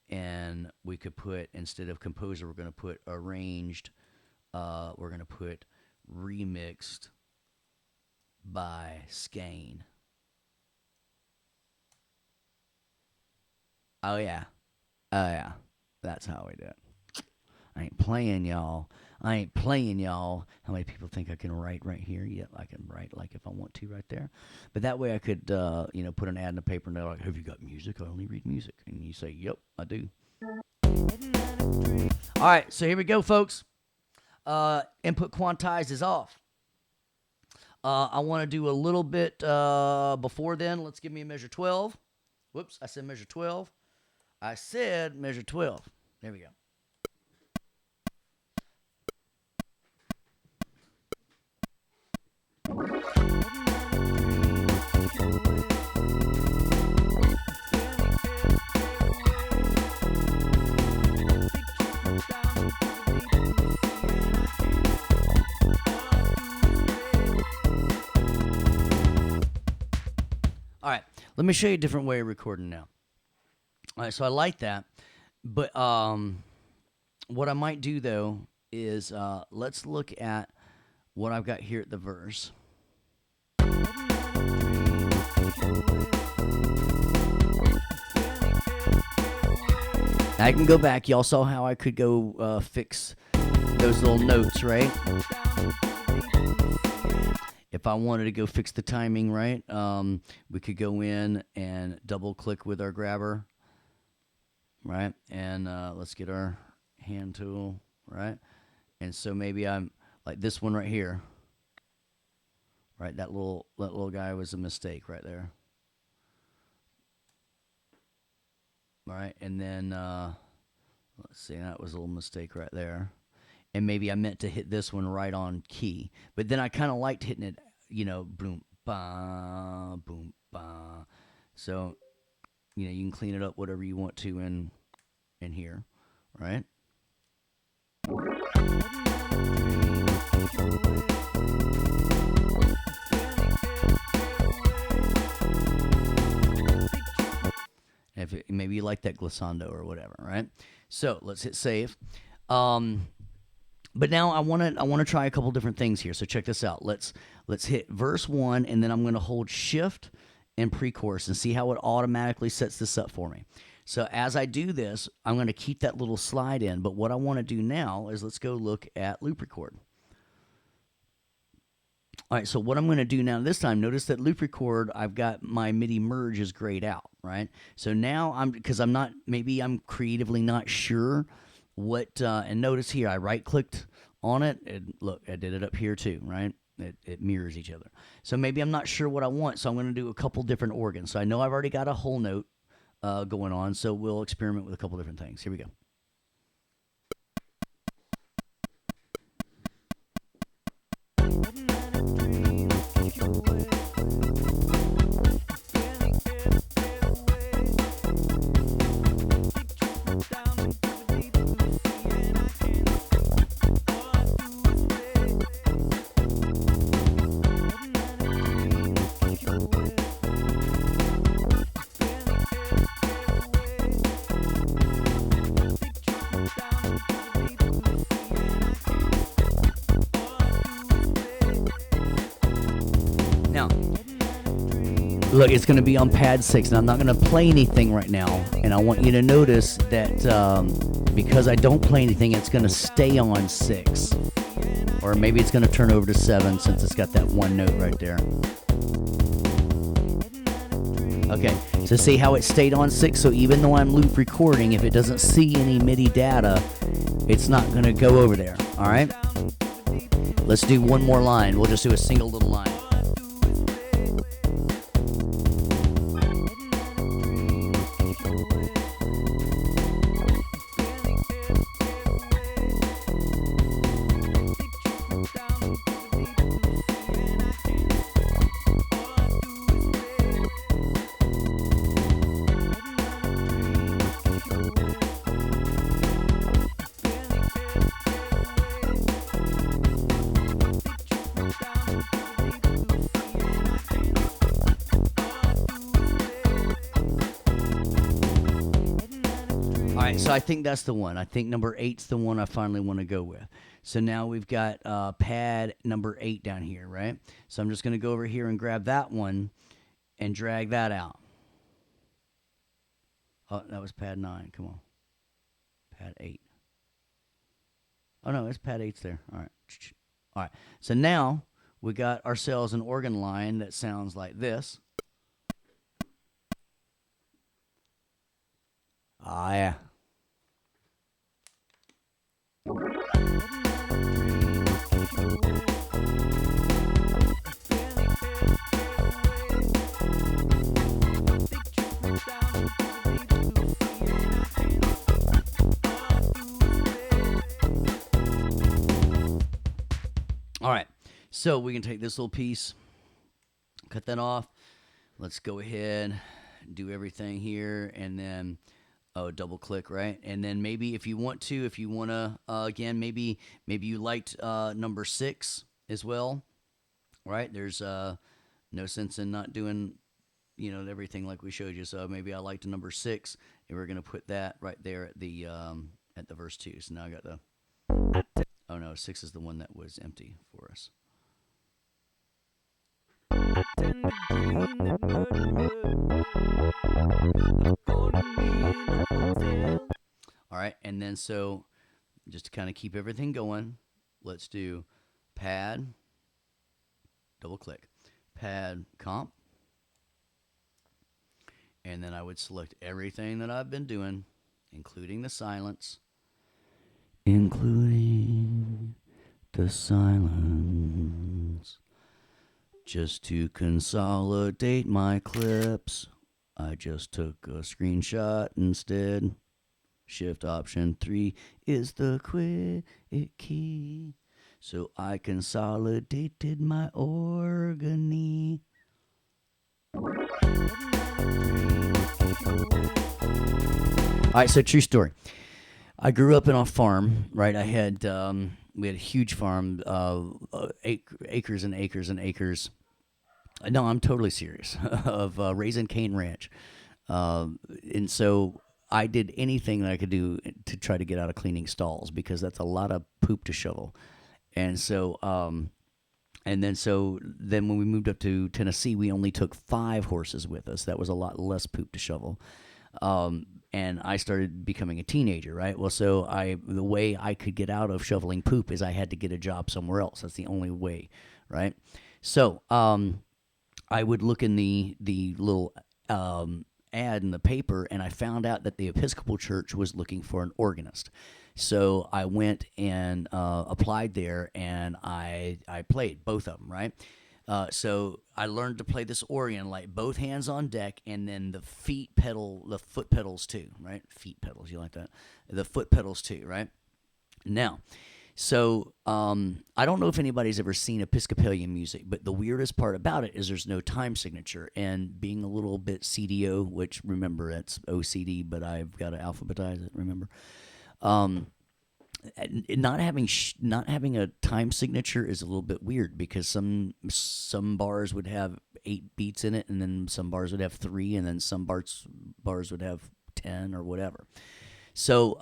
And we could put, instead of composer, we're going to put arranged. We're going to put remixed by Skane. Oh, yeah. Oh, yeah. That's how we do it. I ain't playing, y'all. I ain't playing, y'all. How many people think I can write right here? Yeah, I can write like if I want to right there. But that way I could, put an ad in the paper and they're like, have you got music? I only read music. And you say, yep, I do. All right, so here we go, folks. Input quantize is off. I want to do a little bit before then. Let's give me a measure 12. Whoops, I said measure 12. I said measure 12. There we go. All right, let me show you a different way of recording now. All right, so I like that, but what I might do, though, is let's look at what I've got here at the verse. I can go back. Y'all saw how I could go fix those little notes, right? if I wanted to go fix the timing, right, we could go in and double click with our grabber, right? And let's get our hand tool, right? And so maybe I'm like this one right here, right? That little guy was a mistake right there. All right, and then let's see, that was a little mistake right there. And maybe I meant to hit this one right on key, but then I kind of liked hitting it, boom, ba, boom, ba. So you can clean it up whatever you want to in here, right? If maybe you like that glissando or whatever, right? So let's hit save. But now I want to try a couple different things here. So check this out. Let's hit verse 1, and then I'm going to hold shift and pre-chorus and see how it automatically sets this up for me. So as I do this, I'm going to keep that little slide in. But what I want to do now is let's go look at loop record. All right, so what I'm going to do now this time, notice that loop record, I've got my MIDI merge is grayed out, right? So now because maybe I'm creatively not sure what, and notice here, I right-clicked on it, and look, I did it up here too, right? It mirrors each other. So maybe I'm not sure what I want, so I'm going to do a couple different organs. So I know I've already got a whole note going on, so we'll experiment with a couple different things. Here we go. Look, it's going to be on pad 6, and I'm not going to play anything right now. And I want you to notice that because I don't play anything, it's going to stay on 6. Or maybe it's going to turn over to 7 since it's got that one note right there. Okay, so see how it stayed on 6? So even though I'm loop recording, if it doesn't see any MIDI data, it's not going to go over there. All right? Let's do one more line. We'll just do a single little line. So I think that's the one. I think number 8's the one I finally want to go with. So now we've got pad number 8 down here, right? So I'm just going to go over here and grab that one and drag that out. Oh, that was pad 9. Come on. Pad 8. Oh, no, it's pad 8's there. All right. All right. So now we got ourselves an organ line that sounds like this. Ah, yeah. All right, so we can take this little piece, cut that off. Let's go ahead, do everything here, and then double click, right? And then maybe if you want to, again, maybe you liked number 6 as well, right? There's no sense in not doing, everything like we showed you. So maybe I liked number 6, and we're gonna put that right there at the verse 2. So now I got the. Oh no, 6 is the one that was empty for us. All right, and then so just to kind of keep everything going, let's do pad, double click, pad comp, and then I would select everything that I've been doing, including the silence, including the silence. Just to consolidate my clips, I just took a screenshot instead. Shift option 3 is the quit key. So I consolidated my organy. All right, so true story. I grew up in a farm, right? We had a huge farm, acres and acres and acres. No, I'm totally serious. Of raising cane ranch, and so I did anything that I could do to try to get out of cleaning stalls because that's a lot of poop to shovel. And so, then when we moved up to Tennessee, we only took 5 horses with us. That was a lot less poop to shovel. And I started becoming a teenager, right? Well, so the way I could get out of shoveling poop is I had to get a job somewhere else. That's the only way, right? So, I would look in the little ad in the paper, and I found out that the Episcopal Church was looking for an organist. So I went and applied there, and I played both of them, right? So I learned to play this organ, like both hands on deck, and then the foot pedals too, right? Feet pedals, you like that? The foot pedals too, right? Now, so I don't know if anybody's ever seen Episcopalian music, but the weirdest part about it is there's no time signature. And being a little bit CDO, which remember it's OCD, but I've got to alphabetize it. Remember, not having a time signature is a little bit weird because some bars would have 8 beats in it, and then some bars would have 3, and then some bars would have 10 or whatever. So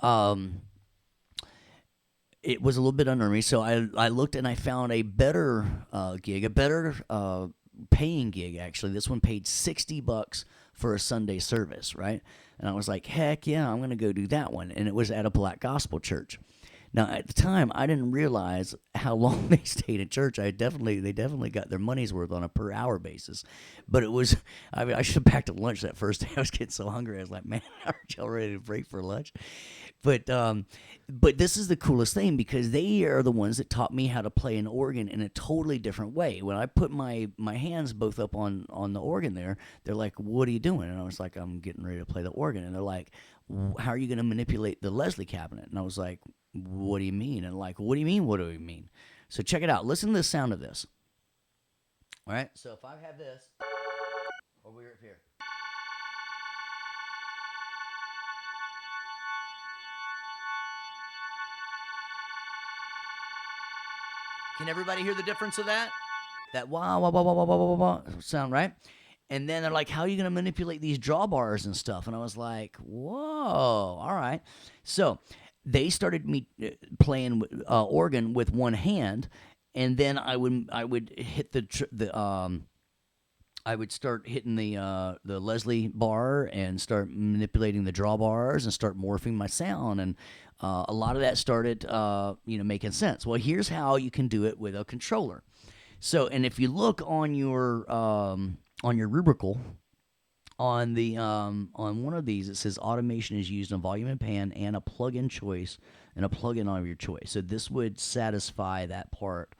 it was a little bit under me. So I looked and I found a better gig, a better paying gig actually. This one paid $60 for a Sunday service, right? And I was like, heck yeah, I'm gonna go do that one. And it was at a black gospel church. Now at the time, I didn't realize how long they stayed in church. They definitely got their money's worth on a per hour basis. But it was, I mean, I should have packed a lunch that first day. I was getting so hungry. I was like, man, aren't y'all ready to break for lunch? But this is the coolest thing because they are the ones that taught me how to play an organ in a totally different way. When I put my hands both up on the organ there, they're like, "What are you doing?" And I was like, "I'm getting ready to play the organ." And they're like, "How are you going to manipulate the Leslie cabinet?" And I was like, "What do you mean?" And like, "What do you mean? What do you mean?" So check it out. Listen to the sound of this. All right. So if I have this, or we're up here. Can everybody hear the difference of that? That wah wah wah wah wah wah wah wah sound, right? And then they're like, "How are you going to manipulate these drawbars and stuff?" And I was like, "Whoa, all right." So they started me playing organ with one hand, and then I would hit I would start hitting the Leslie bar and start manipulating the drawbars and start morphing my sound, and a lot of that started making sense. Well, here's how you can do it with a controller. So, and if you look on your rubrical on one of these, it says automation is used on volume and pan and a plug-in choice and a plug-in of your choice. So this would satisfy that part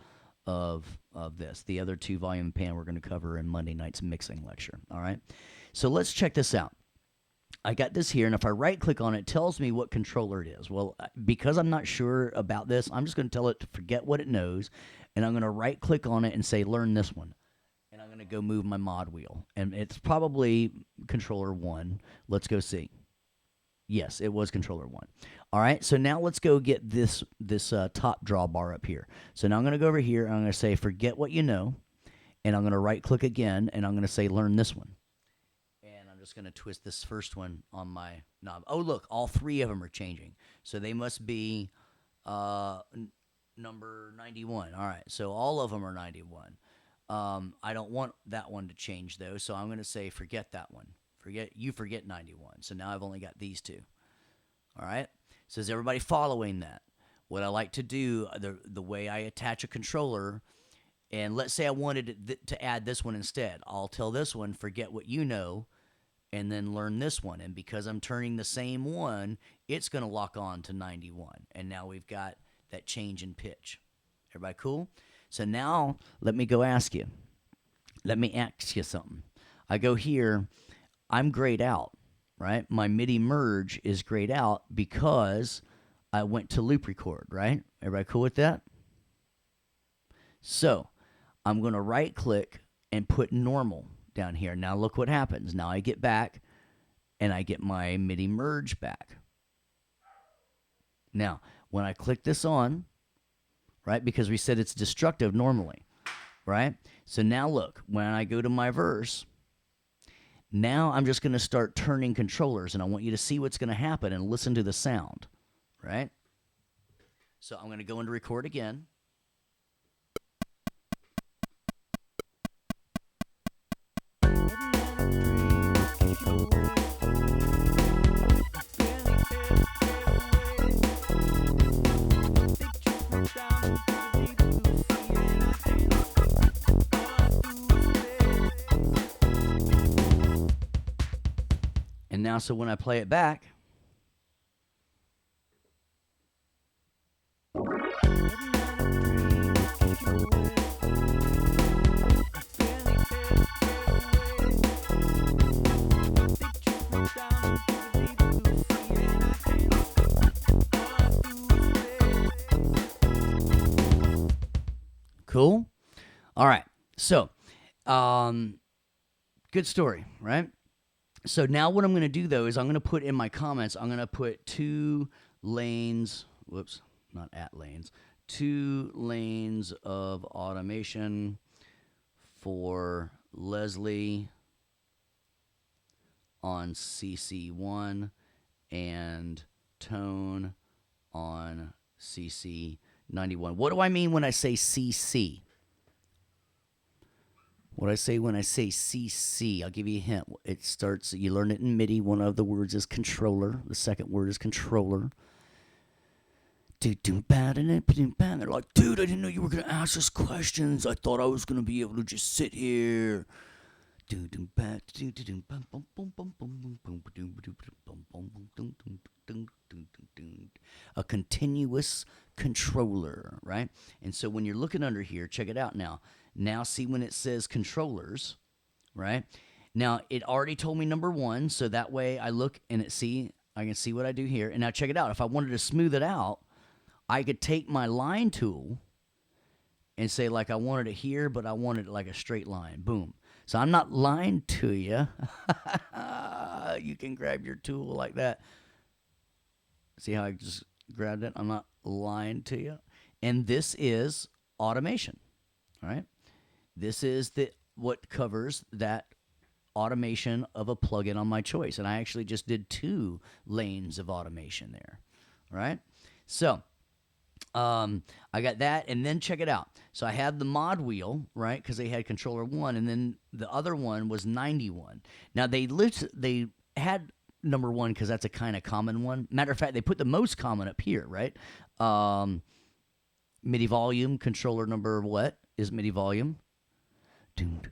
of this. The other two, volume and pan, we're going to cover in Monday night's mixing lecture. All right. So let's check this out. I got this here, and if I right-click on it, it tells me what controller it is. Well, because I'm not sure about this, I'm just going to tell it to forget what it knows, and I'm going to right-click on it and say, learn this one. And I'm going to go move my mod wheel. And it's probably controller 1. Let's go see. Yes, it was controller 1. All right, so now let's go get this top drawbar up here. So now I'm going to go over here, and I'm going to say, forget what you know, and I'm going to right-click again, and I'm going to say, learn this one. I'm just going to twist this first one on my knob. Oh, look, all 3 of them are changing. So they must be number 91. All right, so all of them are 91. I don't want that one to change, though, so I'm going to say forget that one. Forget 91. So now I've only got these 2. All right? So is everybody following that? What I like to do, the way I attach a controller And let's say I wanted to add this one instead. I'll tell this one, forget what you know, and then learn this one. And because I'm turning the same one, it's going to lock on to 91. And now we've got that change in pitch. Everybody cool? So now let me go ask you. Let me ask you something. I go here, I'm grayed out, right? My MIDI merge is grayed out because I went to loop record, right? Everybody cool with that? So I'm going to right click and put normal down here. Now look what happens. Now I get back and I get my MIDI merge back. Now, when I click this on, right, because we said it's destructive normally, right? So now look, when I go to my verse, now I'm just going to start turning controllers, and I want you to see what's going to happen and listen to the sound, right? So I'm going to go into record again. And now, so when I play it back, cool? All right. So, good story, right? So now what I'm going to do, though, is I'm going to put in my comments, I'm going to put 2 lanes, whoops, not at lanes, 2 lanes of automation for Leslie on CC1 and tone on CC91. What do I mean when I say CC? What I say when I say CC, I'll give you a hint. It starts, you learn it in MIDI. One of the words is controller. The second word is controller. They're like, dude, I didn't know you were going to ask us questions. I thought I was going to be able to just sit here. A continuous controller, right? And so when you're looking under here, check it out now. Now see when it says controllers, right? Now it already told me number 1, so that way I look and I can see what I do here. And now check it out. If I wanted to smooth it out, I could take my line tool and say like I wanted it here, but I wanted it like a straight line. Boom. So I'm not lying to you. You can grab your tool like that. See how I just grabbed it? I'm not lying to you. And this is automation, all right? This is what covers that automation of a plugin on my choice. And I actually just did 2 lanes of automation there, all right? So I got that, and then check it out. So I had the mod wheel, right, because they had controller 1, and then the other one was 91. Now they had number 1 because that's a kind of common one. Matter of fact, they put the most common up here, right? MIDI volume controller number what is MIDI volume? Number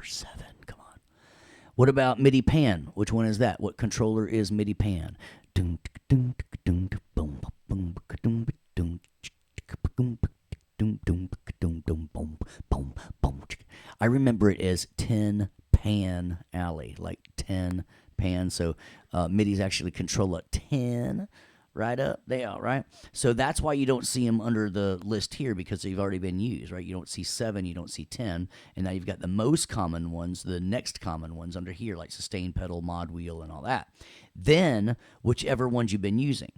7. Come on. What about MIDI pan? Which one is that? What controller is MIDI pan? I remember it as 10 pan alley, like 10 pan. So MIDI's actually controller 10. Right up there, right? So that's why you don't see them under the list here, because they've already been used, right? You don't see 7, you don't see 10, and now you've got the most common ones, the next common ones under here, like sustain pedal, mod wheel, and all that. Then, whichever ones you've been using,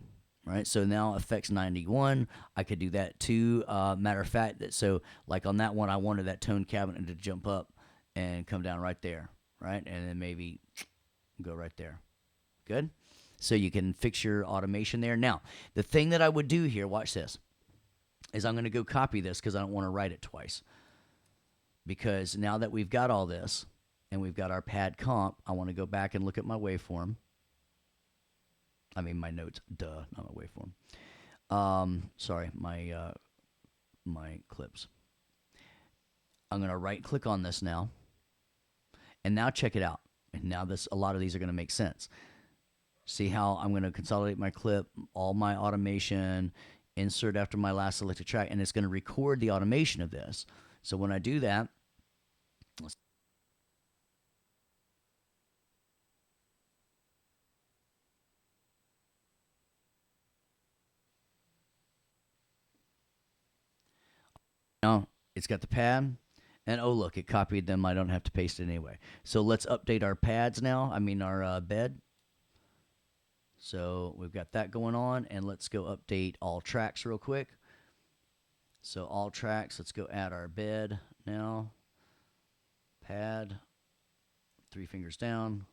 right? So now effects 91, I could do that too. Matter of fact, so like on that one, I wanted that tone cabinet to jump up and come down right there, right? And then maybe go right there. Good? So you can fix your automation there. Now, the thing that I would do here, watch this, is I'm going to go copy this because I don't want to write it twice. Because now that we've got all this and we've got our pad comp, I want to go back and look at my waveform. I mean, my notes, duh, not my waveform. Sorry, my clips. I'm gonna right click on this now, and now check it out. And now a lot of these are gonna make sense. See how I'm gonna consolidate my clip, all my automation, insert after my last selected track, and it's gonna record the automation of this. So when I do that, now it's got the pad, and oh look, it copied them. I don't have to paste it anyway. So let's update our pads now. I mean our bed. So we've got that going on, and let's go update all tracks real quick. So all tracks, let's go add our bed now. Pad, 3 fingers down.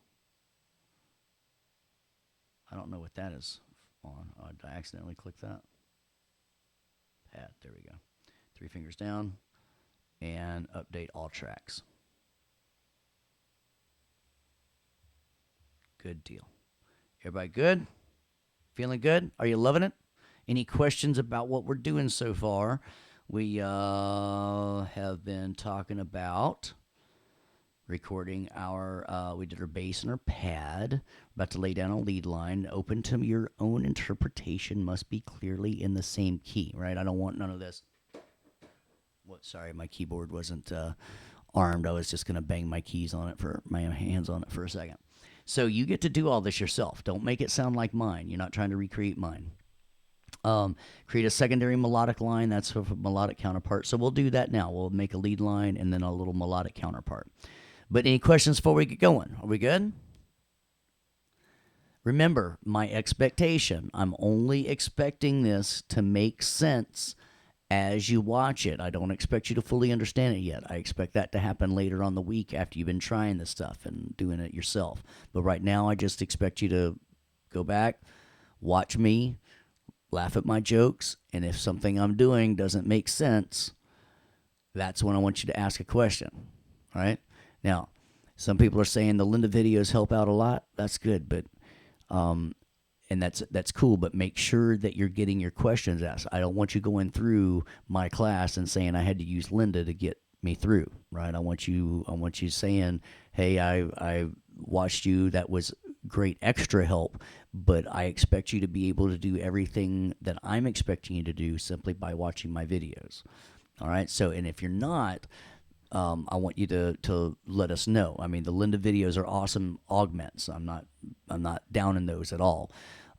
I don't know what that is on. I accidentally clicked that. Pad, there we go. 3 fingers down, and update all tracks. Good deal. Everybody good? Feeling good? Are you loving it? Any questions about what we're doing so far? We have been talking about recording we did our bass and our pad. About to lay down a lead line. Open to your own interpretation, must be clearly in the same key, right? I don't want none of this. What? Sorry, my keyboard wasn't armed. I was just going to bang my hands on it for a second. So you get to do all this yourself. Don't make it sound like mine. You're not trying to recreate mine. Create a secondary melodic line. That's a melodic counterpart. So we'll do that now. We'll make a lead line and then a little melodic counterpart. But any questions before we get going? Are we good? Remember, my expectation. I'm only expecting this to make sense as you watch it. I don't expect you to fully understand it yet. I expect that to happen later on the week after you've been trying this stuff and doing it yourself. But right now, I just expect you to go back, watch me, laugh at my jokes, and if something I'm doing doesn't make sense, that's when I want you to ask a question. All right? Now, some people are saying the Linda videos help out a lot. That's good, but and that's cool, but make sure that you're getting your questions asked. I don't want you going through my class and saying I had to use Linda to get me through, right? I want you saying, "Hey, I watched you. That was great extra help, but I expect you to be able to do everything that I'm expecting you to do simply by watching my videos." All right? So, and if you're not, I want you to let us know. I mean, the Linda videos are awesome augments. I'm not down in those at all.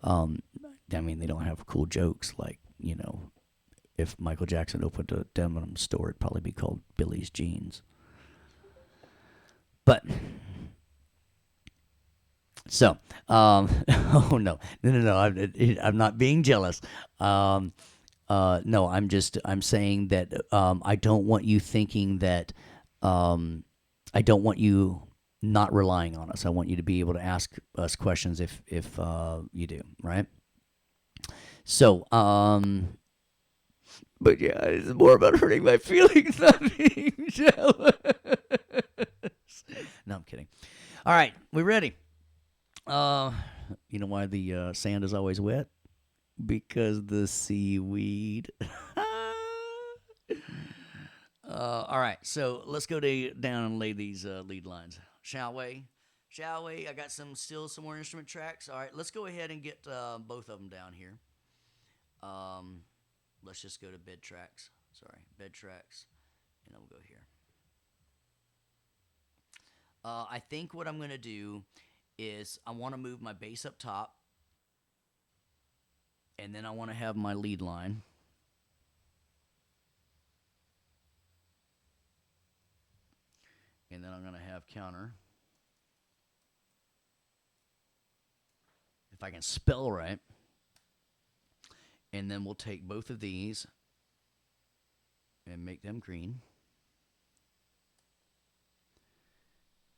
I mean, they don't have cool jokes like, if Michael Jackson opened a denim store, it'd probably be called Billy's Jeans. But so, oh no, I'm not being jealous. No, I'm saying that I don't want you thinking that I don't want you not relying on us. I want you to be able to ask us questions if you do, right? So, but yeah, it's more about hurting my feelings, not being jealous. No, I'm kidding. All right, we ready? You know why the sand is always wet? Because the seaweed. All right, so let's go down and lay these lead lines, shall we? Shall we? I got some more instrument tracks. All right, let's go ahead and get both of them down here. Let's just go to bed tracks. Sorry, bed tracks, and then we'll go here. I think what I'm going to do is I want to move my bass up top, and then I want to have my lead line. And then I'm going to have counter. If I can spell right. And then we'll take both of these and make them green.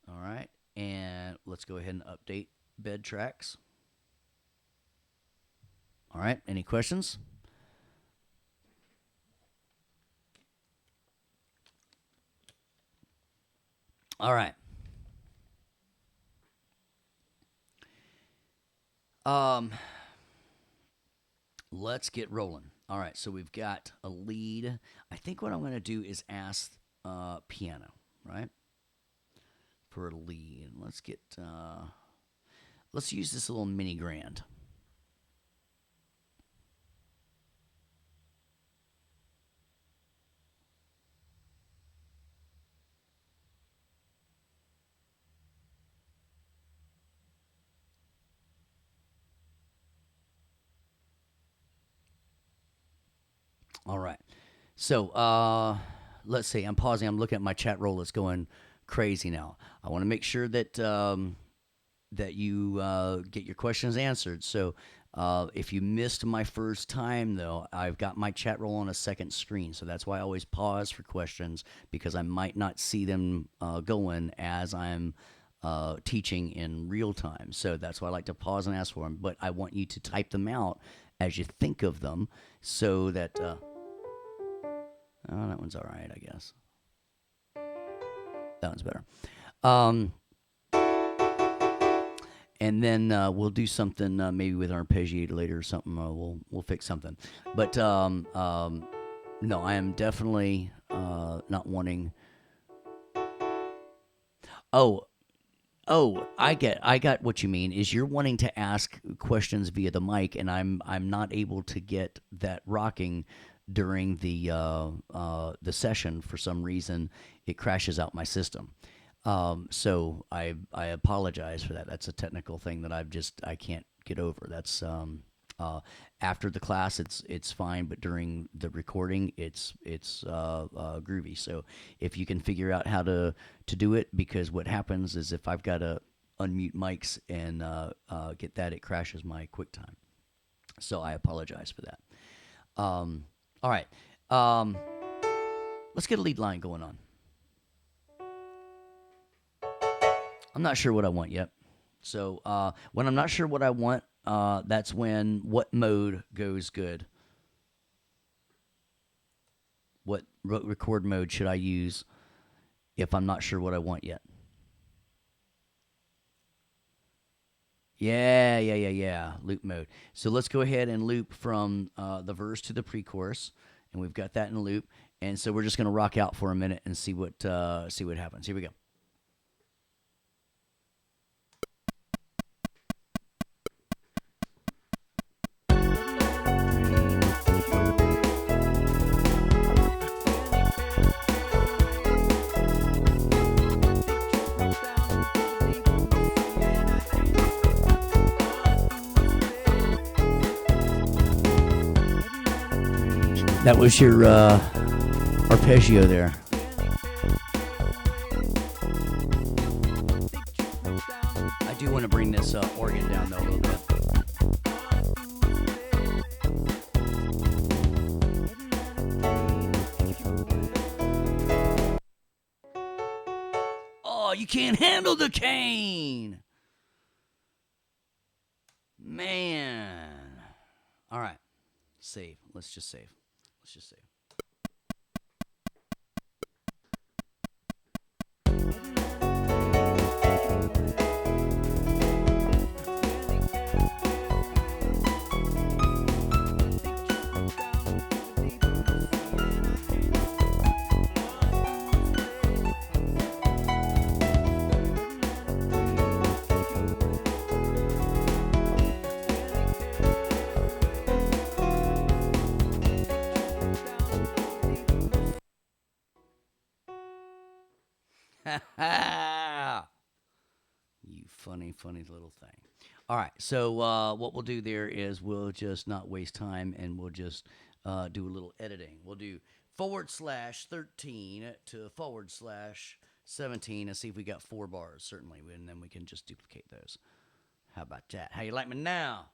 All right. And let's go ahead and update bed tracks. All right. Any questions? All right. Um, let's get rolling. All right, so we've got a lead. I think what I'm going to do is ask piano, right, for a lead. Let's use this little mini grand. All right. So let's see. I'm pausing. I'm looking at my chat roll. It's going crazy now. I want to make sure that that you get your questions answered. So if you missed my first time, though, I've got my chat roll on a second screen. So that's why I always pause for questions, because I might not see them going as I'm teaching in real time. So that's why I like to pause and ask for them. But I want you to type them out as you think of them, so that oh, that one's all right, I guess. That one's better. Um, and then we'll do something maybe with our arpeggiator later or something. We'll fix something. But no, I am definitely not wanting. Oh, I got what you mean. Is you're wanting to ask questions via the mic, and I'm not able to get that rocking during the session for some reason. It crashes out my system. So I apologize for that. That's a technical thing that I can't get over. That's after the class it's fine, but during the recording it's groovy. So if you can figure out how to do it, because what happens is if I've got to unmute mics and get that, it crashes my QuickTime. So I apologize for that. All right, let's get a lead line going on. I'm not sure what I want yet. So when I'm not sure what I want, that's when what mode goes good. What record mode should I use if I'm not sure what I want yet? Yeah. Loop mode. So let's go ahead and loop from the verse to the pre-chorus, and we've got that in a loop. And so we're just going to rock out for a minute and see what happens. Here we go. That was your arpeggio there. I do want to bring this organ down though a little bit. Oh, you can't handle the cane. Man. All right. Save. Let's just save. You funny little thing. All right, so what we'll do there is we'll just not waste time, and we'll just do a little editing. We'll do /13 to /17 and see if we got 4 bars, certainly, and then we can just duplicate those. How about that? How you like me now?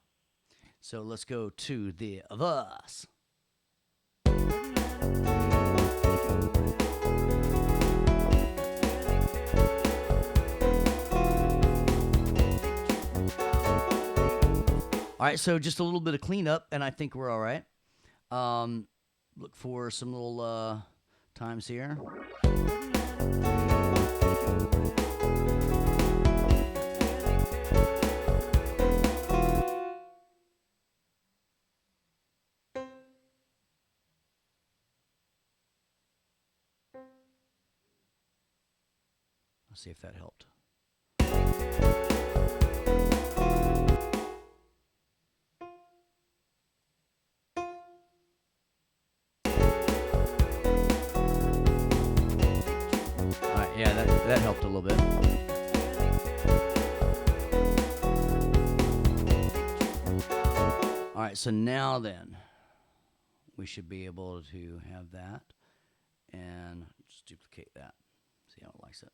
So let's go to the verse. All right, so just a little bit of cleanup, and I think we're all right. Look for some little times here. Let's see if that helped. All right, yeah, that helped a little bit. All right, so now then, we should be able to have that and just duplicate that. See how it likes it.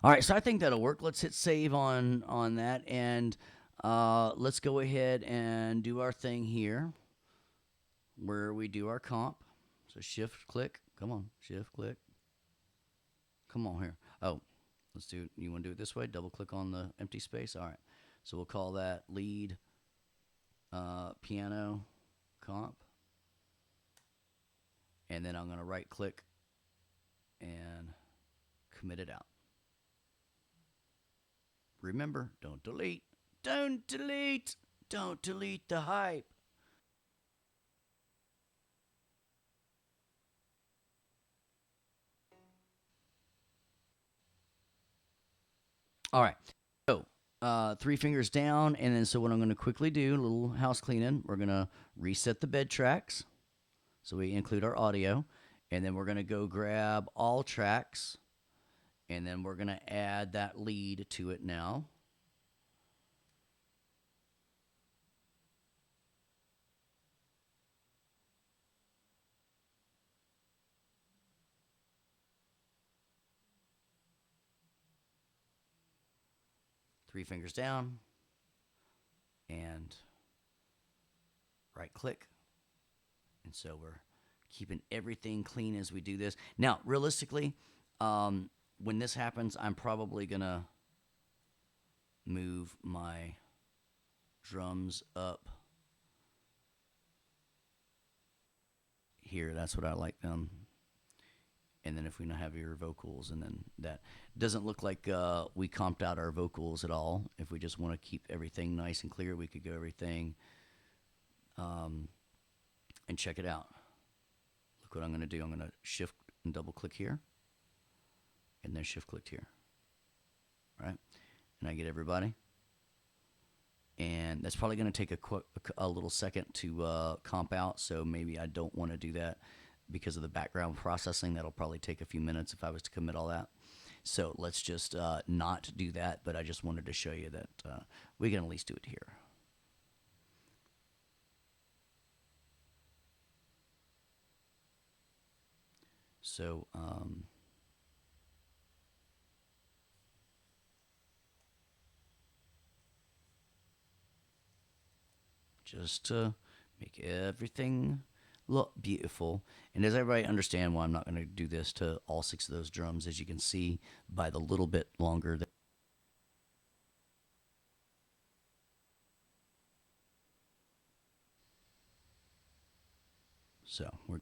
All right, so I think that'll work. Let's hit save on that, and let's go ahead and do our thing here, where we do our comp. So shift click. Come on, shift click. Come on here. Oh, let's do. You want to do it this way? Double click on the empty space. All right. So we'll call that lead piano comp, and then I'm going to right click and commit it out. Remember, don't delete. Don't delete. Don't delete the hype. All right. So, three fingers down, and then so what I'm going to quickly do, a little house cleaning, we're going to reset the bed tracks. So we include our audio, and then we're going to go grab all tracks, and then we're going to add that lead to it now. Three fingers down, and right click. And so we're keeping everything clean as we do this. Now, realistically, when this happens, I'm probably going to move my drums up here. That's what I like them. And then if we don't have your vocals, and then that doesn't look like we comped out our vocals at all. If we just want to keep everything nice and clear, we could go everything and check it out. Look what I'm going to do. I'm going to shift and double click here, and then shift click here. Right? And I get everybody. And that's probably going to take a little second to comp out, so maybe I don't want to do that because of the background processing. That'll probably take a few minutes if I was to commit all that. So let's just not do that, but I just wanted to show you that we can at least do it here. So just to make everything look beautiful. And does everybody understand why I'm not going to do this to all 6 of those drums, as you can see by the little bit longer that so we're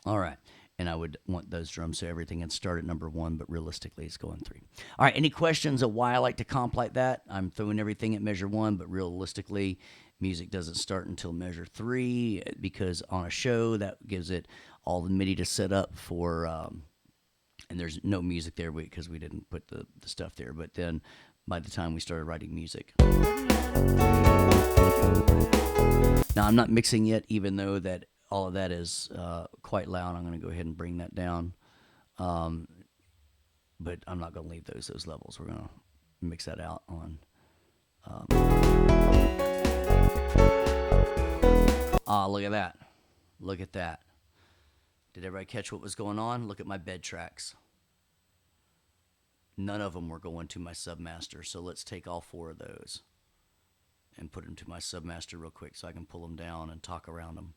all right. And I would want those drums so everything had start at number 1, but realistically it's going 3. All right, any questions of why I like to comp like that? I'm throwing everything at measure 1, but realistically, music doesn't start until measure 3 because on a show that gives it all the MIDI to set up for, and there's no music there because we didn't put the stuff there. But then by the time we started writing music. Now I'm not mixing yet, even though that all of that is quite loud. I'm going to go ahead and bring that down. But I'm not going to leave those levels. We're going to mix that out on. Look at that. Look at that. Did everybody catch what was going on? Look at my bed tracks. None of them were going to my submaster. So let's take all 4 of those and put them to my submaster real quick so I can pull them down and talk around them.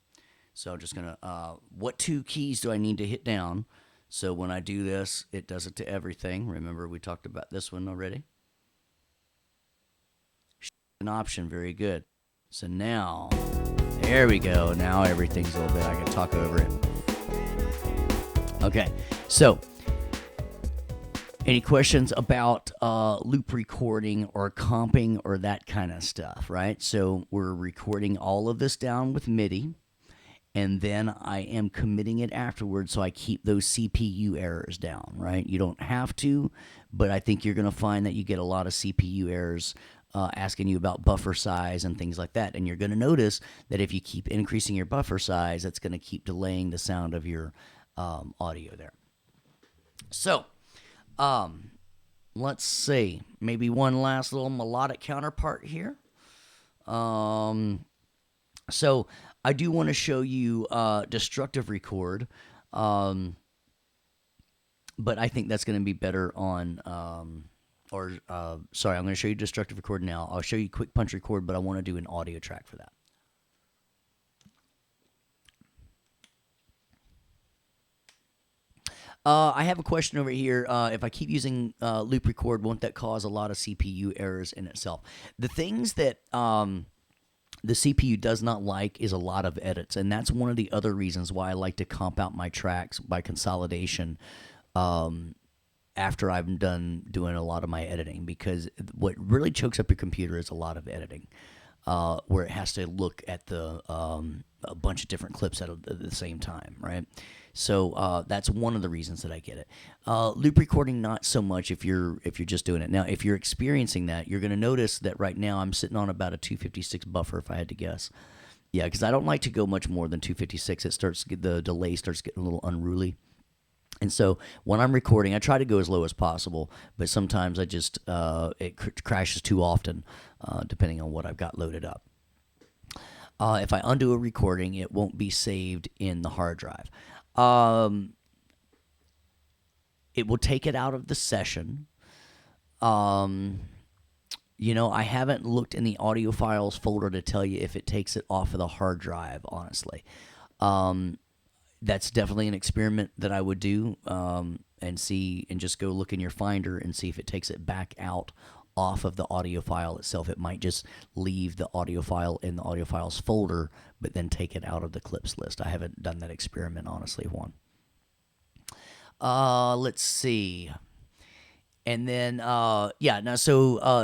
So I'm just going to, what 2 keys do I need to hit down? So when I do this, it does it to everything. Remember, we talked about this one already. An option, very good. So now, there There we go. Now everything's a little bit. I can talk over it. Okay. So, any questions about loop recording or comping or that kind of stuff, right? So we're recording all of this down with MIDI, and then I am committing it afterwards so I keep those CPU errors down, right? You don't have to, but I think you're going to find that you get a lot of CPU errors asking you about buffer size and things like that. And you're going to notice that if you keep increasing your buffer size, that's going to keep delaying the sound of your audio there. So, let's see. Maybe one last little melodic counterpart here. So I do want to show you destructive record, but I think that's going to be better on, sorry, I'm going to show you destructive record now. I'll show you quick punch record, but I want to do an audio track for that. I have a question over here. If I keep using loop record, won't that cause a lot of CPU errors in itself? The things that the CPU does not like is a lot of edits, and that's one of the other reasons why I like to comp out my tracks by consolidation after I'm done doing a lot of my editing, because what really chokes up your computer is a lot of editing, where it has to look at the a bunch of different clips at the same time, right? So that's one of the reasons that I get it. Loop recording, not so much if you're just doing it. Now, if you're experiencing that, you're going to notice that right now I'm sitting on about a 256 buffer, if I had to guess. Yeah, because I don't like to go much more than 256. The delay starts getting a little unruly. And so when I'm recording, I try to go as low as possible, but sometimes I just it crashes too often, depending on what I've got loaded up. If I undo a recording, it won't be saved in the hard drive. It will take it out of the session. I haven't looked in the audio files folder to tell you if it takes it off of the hard drive, honestly. That's definitely an experiment that I would do, and see, and just go look in your Finder and see if it takes it back out off of the audio file itself. It might just leave the audio file in the audio files folder, but then take it out of the clips list. I haven't done that experiment, honestly, Juan. Let's see. And then,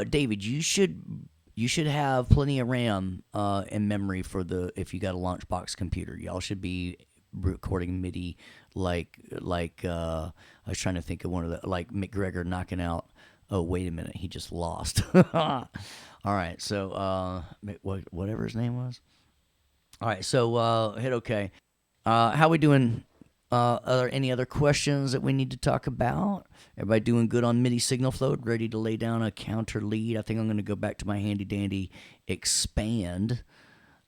David, you should have plenty of RAM and memory for if you got a Launchbox computer. Y'all should be recording MIDI like I was trying to think of one of the, like McGregor knocking out. Oh, wait a minute, he just lost. All right, so whatever his name was. All right, so hit OK. How we doing? Are there any other questions that we need to talk about? Everybody doing good on MIDI signal flow? Ready to lay down a counter lead? I think I'm going to go back to my handy dandy expand,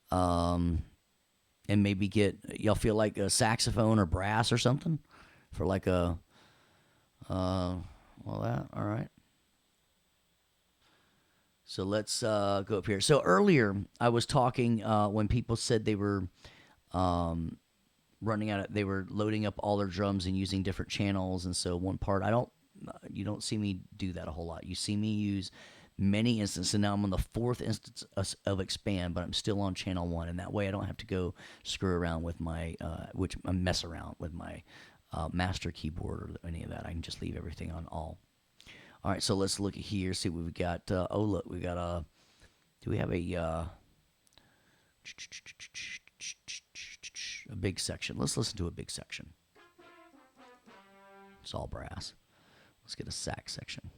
and maybe get, y'all feel like a saxophone or brass or something for like a all right. So let's go up here. So earlier I was talking when people said they were they were loading up all their drums and using different channels. And so one part, you don't see me do that a whole lot. You see me use many instances. And now I'm on the fourth instance of expand, but I'm still on channel 1. And that way I don't have to go screw around with my, mess around with my master keyboard or any of that. I can just leave everything on all. All right, so let's look at here, see what we've got. Look, we got do we have a big section? Let's listen to a big section. It's all brass. Let's get a sax section.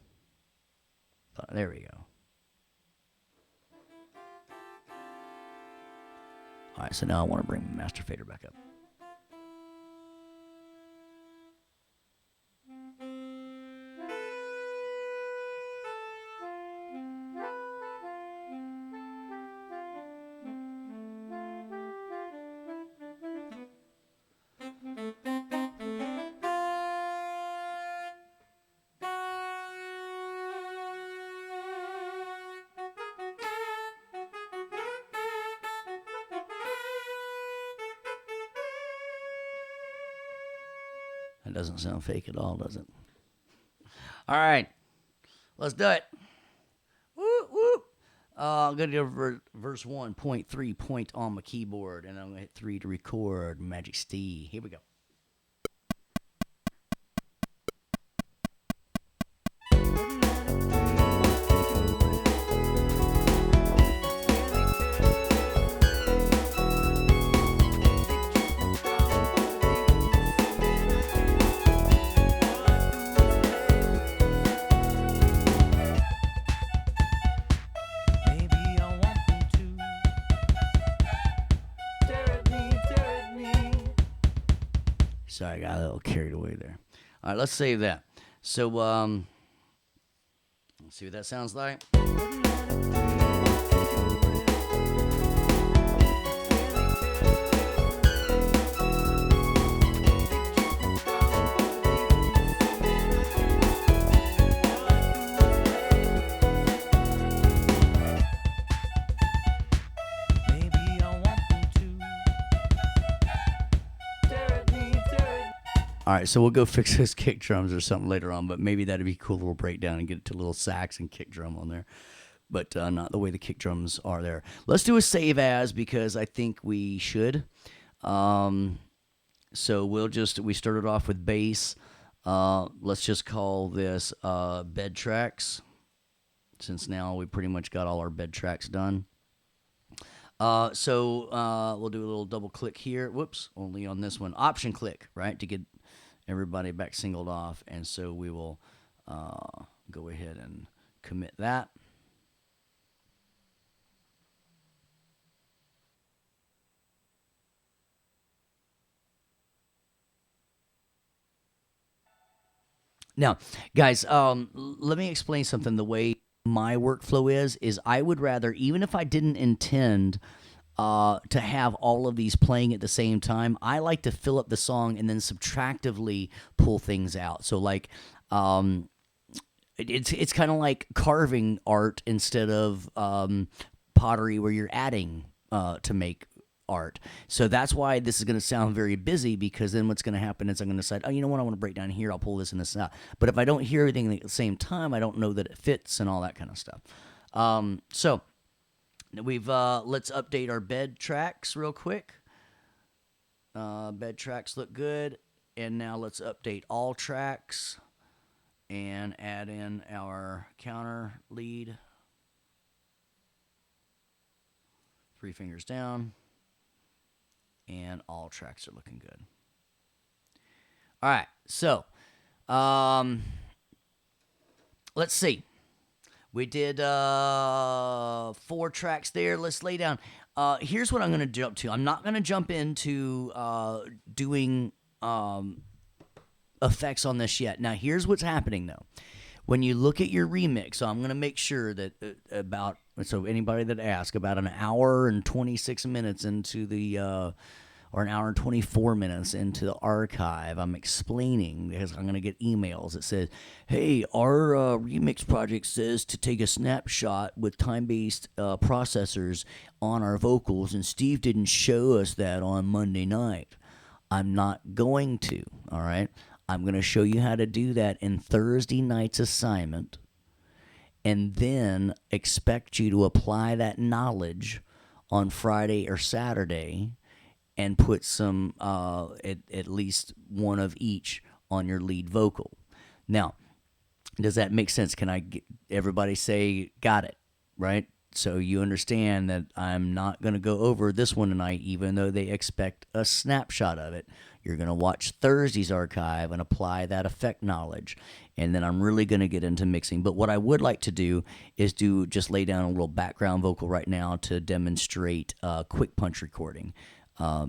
There we go. All right, so now I want to bring the master fader back up. That doesn't sound fake at all, does it? All right, let's do it. Whoop, whoop. I'm going to do verse 1, point 3, point on my keyboard, and I'm going to hit 3 to record. Magic Steve. Here we go. Sorry, I got a little carried away there. All right, let's save that. So, let's see what that sounds like. All right, so we'll go fix those kick drums or something later on, but maybe that'd be a cool little breakdown and get it to a little sax and kick drum on there, but not the way the kick drums are there. Let's do a save as because I think we should. So we started off with bass. Let's just call this bed tracks, since now we pretty much got all our bed tracks done. So we'll do a little double click here. Whoops, only on this one. Option click, right, to get everybody back singled off. And so we will go ahead and commit that. Now, guys, let me explain something. The way my workflow is I would rather, even if I didn't intend to have all of these playing at the same time, I like to fill up the song and then subtractively pull things out. So, like, it's kind of like carving art instead of pottery, where you're adding to make art. So that's why this is going to sound very busy, because then what's going to happen is I'm going to decide, oh, you know what, I want to break down here, I'll pull this and this out. But if I don't hear everything at the same time, I don't know that it fits and all that kind of stuff. So we've let's update our bed tracks real quick. Bed tracks look good. And now let's update all tracks and add in our counter lead. 3 fingers down. And all tracks are looking good. All right, so let's see. We did 4 tracks there. Let's lay down. Here's what I'm going to jump to. I'm not going to jump into doing effects on this yet. Now, here's what's happening, though. When you look at your remix, so I'm going to make sure that so anybody that asks, about an hour and 26 minutes into the, or an hour and 24 minutes into the archive, I'm explaining, because I'm going to get emails that says, hey, our remix project says to take a snapshot with time-based processors on our vocals, and Steve didn't show us that on Monday night. I'm not going to, all right? I'm going to show you how to do that in Thursday night's assignment, and then expect you to apply that knowledge on Friday or Saturday and put some, at least one of each on your lead vocal. Now, does that make sense? Can I get everybody say, got it, right? So you understand that I'm not going to go over this one tonight, even though they expect a snapshot of it. You're going to watch Thursday's archive and apply that effect knowledge. And then I'm really going to get into mixing. But what I would like to do is just lay down a little background vocal right now to demonstrate quick punch recording.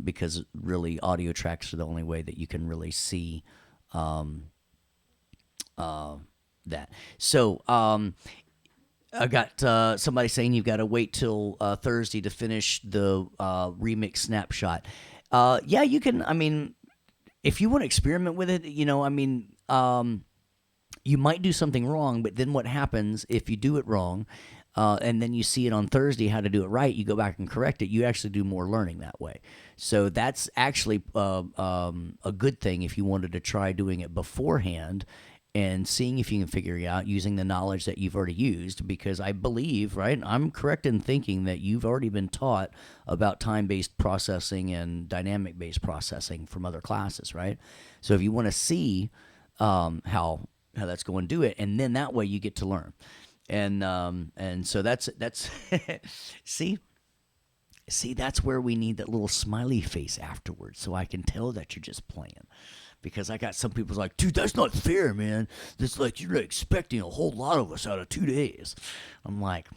Because really audio tracks are the only way that you can really see that. So I got somebody saying you've got to wait till Thursday to finish the remix snapshot. Yeah, you can. I mean, if you want to experiment with it, you might do something wrong, but then what happens if you do it wrong, and then you see it on Thursday how to do it right, you go back and correct it, you actually do more learning that way. So that's actually a good thing if you wanted to try doing it beforehand and seeing if you can figure it out using the knowledge that you've already used. Because I believe, right, I'm correct in thinking that you've already been taught about time-based processing and dynamic-based processing from other classes, right? So if you want to see how that's going, do it, and then that way you get to learn. And so that's see. See, that's where we need that little smiley face afterwards so I can tell that you're just playing. Because I got some people like, dude, that's not fair, man. That's like you're expecting a whole lot of us out of 2 days. I'm like,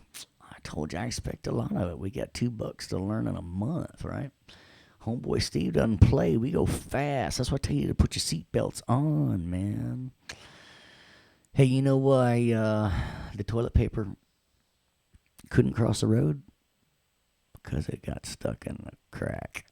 I told you I expect a lot of it. We got $2 to learn in a month, right? Homeboy Steve doesn't play. We go fast. That's why I tell you to put your seatbelts on, man. Hey, you know why the toilet paper couldn't cross the road? Because it got stuck in the crack.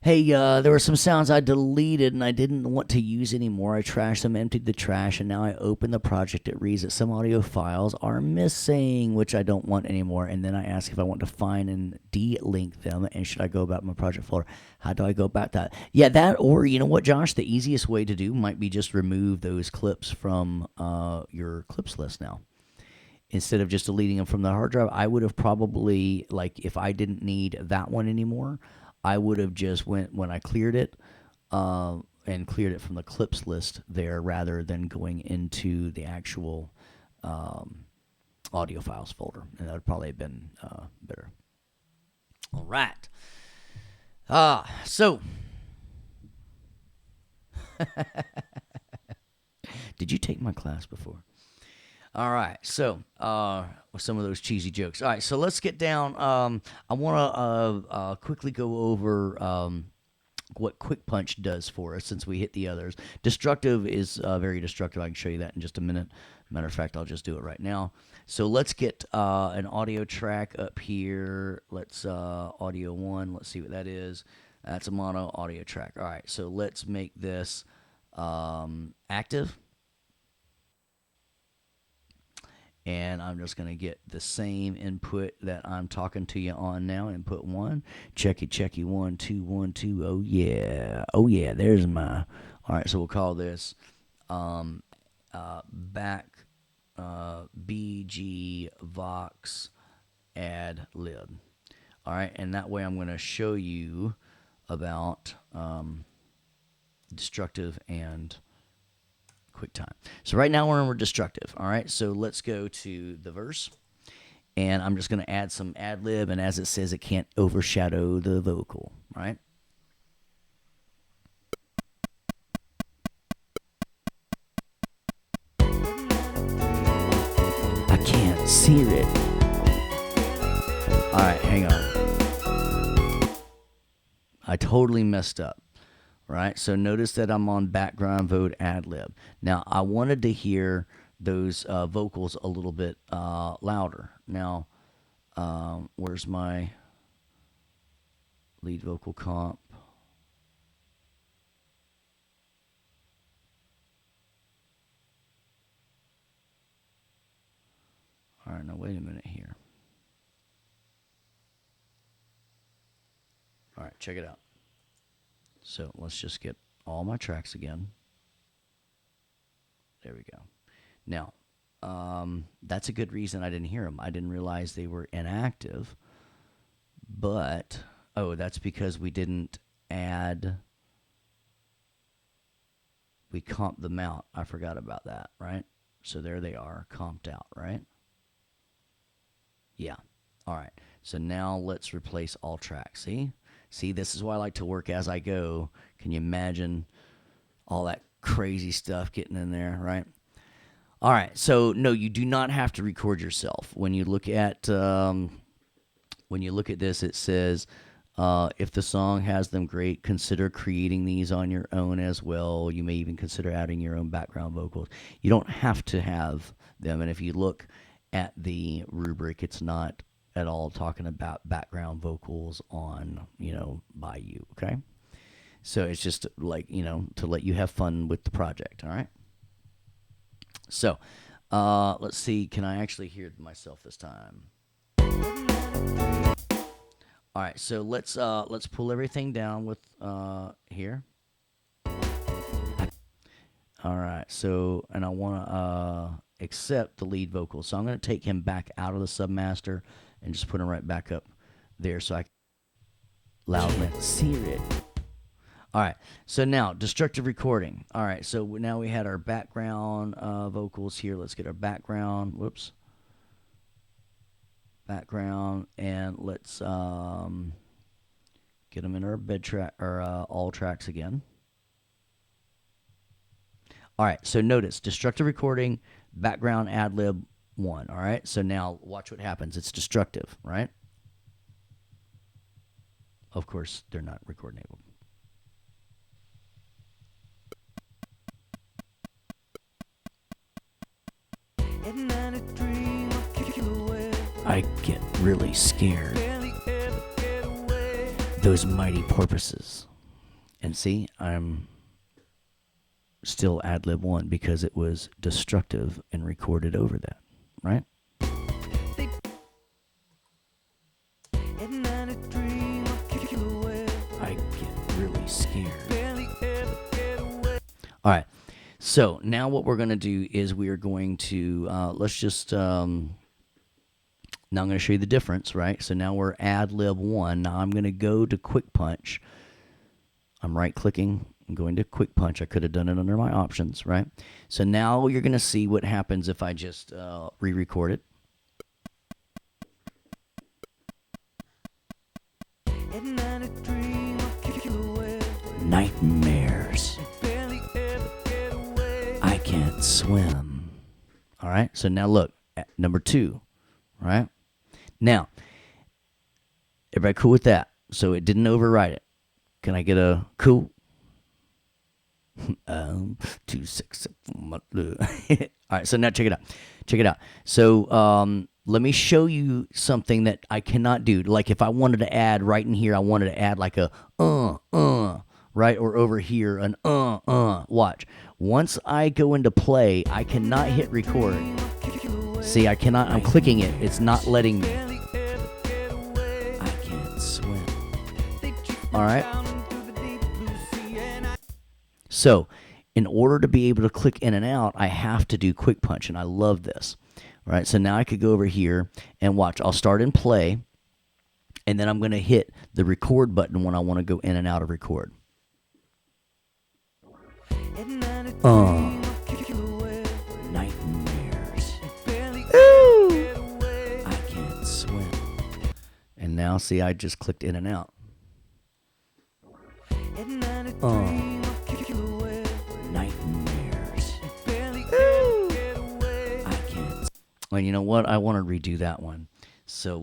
Hey, there were some sounds I deleted and I didn't want to use anymore. I trashed them, emptied the trash, and now I open the project. It reads that some audio files are missing, which I don't want anymore. And then I ask if I want to find and de-link them, and should I go about my project folder? How do I go about that? Yeah, that, or you know what, Josh? The easiest way to do might be just remove those clips from your clips list now. Instead of just deleting them from the hard drive, I would have probably, like, if I didn't need that one anymore, I would have just went when I cleared it and cleared it from the clips list there rather than going into the actual audio files folder. And that would probably have been better. All right. So did you take my class before? All right, so with some of those cheesy jokes. All right, so let's get down. I want to quickly go over what Quick Punch does for us since we hit the others. Destructive is very destructive. I can show you that in just a minute. Matter of fact, I'll just do it right now. So let's get an audio track up here. Let's audio 1. Let's see what that is. That's a mono audio track. All right, so let's make this active. And I'm just going to get the same input that I'm talking to you on now. Input 1. Checky, 1, 2, 1, 2. Oh, yeah. Oh, yeah. There's my. All right, so we'll call this back BG Vox Ad Lib. All right, and that way I'm going to show you about destructive and QuickTime. So right now we're in destructive. All right, so let's go to the verse, and I'm just going to add some ad lib, and as it says, it can't overshadow the vocal. All right. I can't see it. All right, hang on. I totally messed up. Right, so notice that I'm on background vote ad lib. Now I wanted to hear those vocals a little bit louder. Now, where's my lead vocal comp? All right, now wait a minute here. All right, check it out. So let's just get all my tracks again. There we go. Now, that's a good reason I didn't hear them. I didn't realize they were inactive. But, that's because we didn't add, we comped them out. I forgot about that, right? So there they are, comped out, right? Yeah. All right. So now let's replace all tracks. See, this is why I like to work as I go. Can you imagine all that crazy stuff getting in there, right? All right, so no, you do not have to record yourself. When you look at this, it says if the song has them, great. Consider creating these on your own as well. You may even consider adding your own background vocals. You don't have to have them, and if you look at the rubric, it's not at all talking about background vocals on, by you, okay? So it's just like, to let you have fun with the project, all right? So, let's see, can I actually hear myself this time? All right, so let's pull everything down with here. All right. So, and I want to accept the lead vocal. So I'm going to take him back out of the submaster and just put him right back up there so I can loudly hear it. All right. So now, destructive recording. All right. So now we had our background vocals here. Let's get our background. Whoops. Background, and let's get them in our bed track or all tracks again. All right. So notice destructive recording, background, ad lib, 1. All right. So now watch what happens. It's destructive, right? Of course, they're not record enabled. I get really scared. Those mighty porpoises. And see, I'm still ad lib 1 because it was destructive and recorded over that, right? I get really scared. All right. So now what we're going to do is we are going to, let's just, now I'm going to show you the difference, right? So now we're ad lib 1. Now I'm going to go to quick punch. I'm right clicking. I'm going to quick punch. I could have done it under my options, right? So now you're going to see what happens if I just re-record it. Nightmares. I can't swim. All right. So now look at number 2. All right. Now, everybody cool with that? So it didn't override it. Can I get a cool? 2, 6, 7. All right. So now check it out. Check it out. So let me show you something that I cannot do. Like if I wanted to add right in here, I wanted to add like a right, or over here an Watch. Once I go into play, I cannot hit record. See, I cannot. I'm clicking it. It's not letting me. I can't swim. All right. So, in order to be able to click in and out, I have to do quick punch, and I love this. All right. So now I could go over here and watch. I'll start in play, and then I'm going to hit the record button when I want to go in and out of record. Nightmares. Ooh. I can't swim. And now, see, I just clicked in and out. Nightmares. Ooh. I can't. Well, you know what? I want to redo that one. So,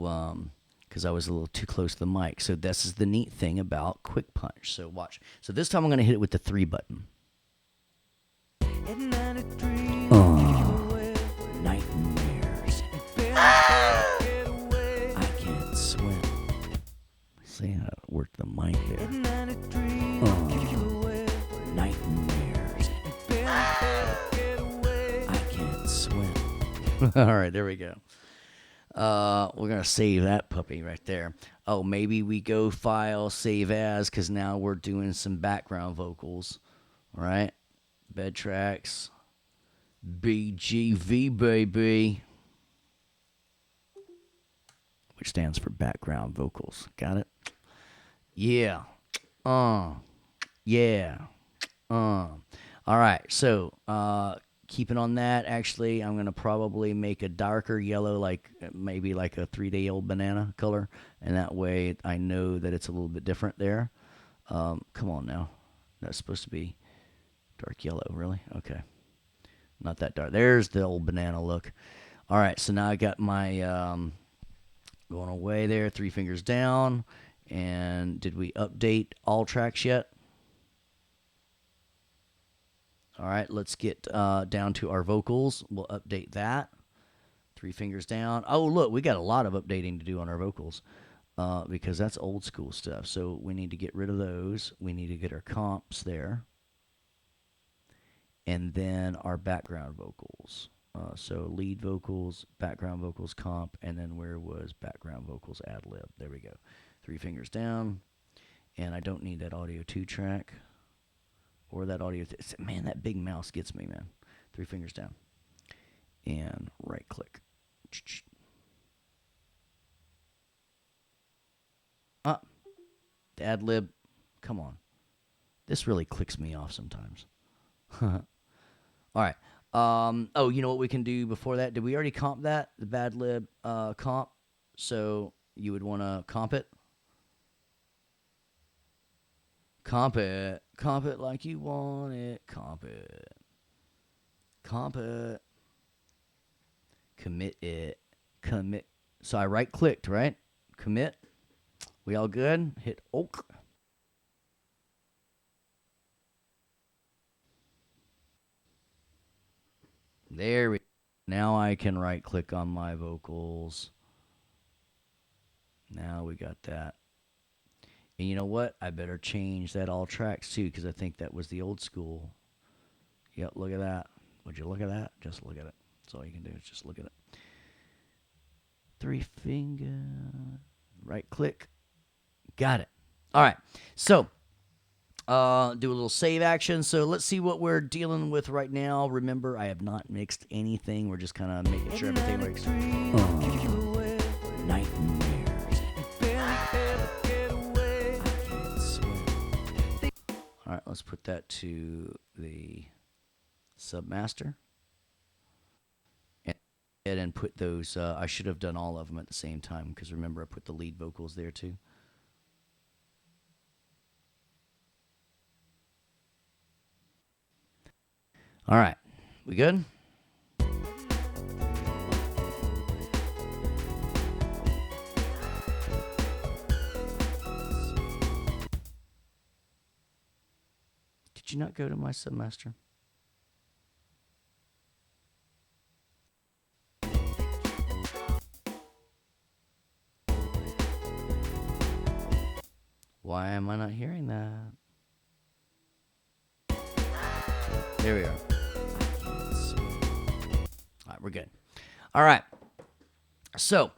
because I was a little too close to the mic. So this is the neat thing about quick punch. So watch. So this time I'm going to hit it with the 3 button. Nightmares. I can't swim. See how it worked the mic there. Nightmares. I can't swim. All right, there we go. We're going to save that puppy right there. Oh, maybe we go file, save as, because now we're doing some background vocals. All right. Bed tracks. BGV, baby. Which stands for background vocals. Got it? Yeah. Yeah. All right. So, keeping on that, actually, I'm going to probably make a darker yellow, like maybe like a 3-day-old banana color. And that way I know that it's a little bit different there. Come on now. That's supposed to be dark yellow, really? Okay. Not that dark. There's the old banana look. All right, so now I got my going away there, 3 fingers down. And did we update all tracks yet? All right, let's get down to our vocals. We'll update that. 3 fingers down. Oh, look, we got a lot of updating to do on our vocals because that's old school stuff. So we need to get rid of those. We need to get our comps there. And then our background vocals. So lead vocals, background vocals, comp, and then where was background vocals, ad lib? There we go. 3 fingers down. And I don't need that audio 2 track or that audio. Man, that big mouse gets me, man. 3 fingers down. And right click. Up. The ad lib. Come on. This really clicks me off sometimes. All right. Oh, you know what we can do before that? Did we already comp that? The bad lib comp. So you would want to comp it. Comp it. Comp it like you want it. Comp it. Comp it. Commit it. Commit. So I right clicked, right? Commit. We all good? Hit OK. There we go. Now I can right click on my vocals. Now we got that. And you know what? I better change that all tracks too, because I think that was the old school. Yep, look at that. Would you look at that? Just look at it. That's all you can do is just look at it. 3 finger. Right click. Got it. All right. So do a little save action. So let's see what we're dealing with right now. Remember, I have not mixed anything. We're just kind of making sure everything works. Nightmares. All right, let's put that to the submaster. And put those, I should have done all of them at the same time, because remember, I put the lead vocals there too. All right, we good? Did you not go to my submaster? Why am I not hearing that? There we are. All right, we're good. All right. So,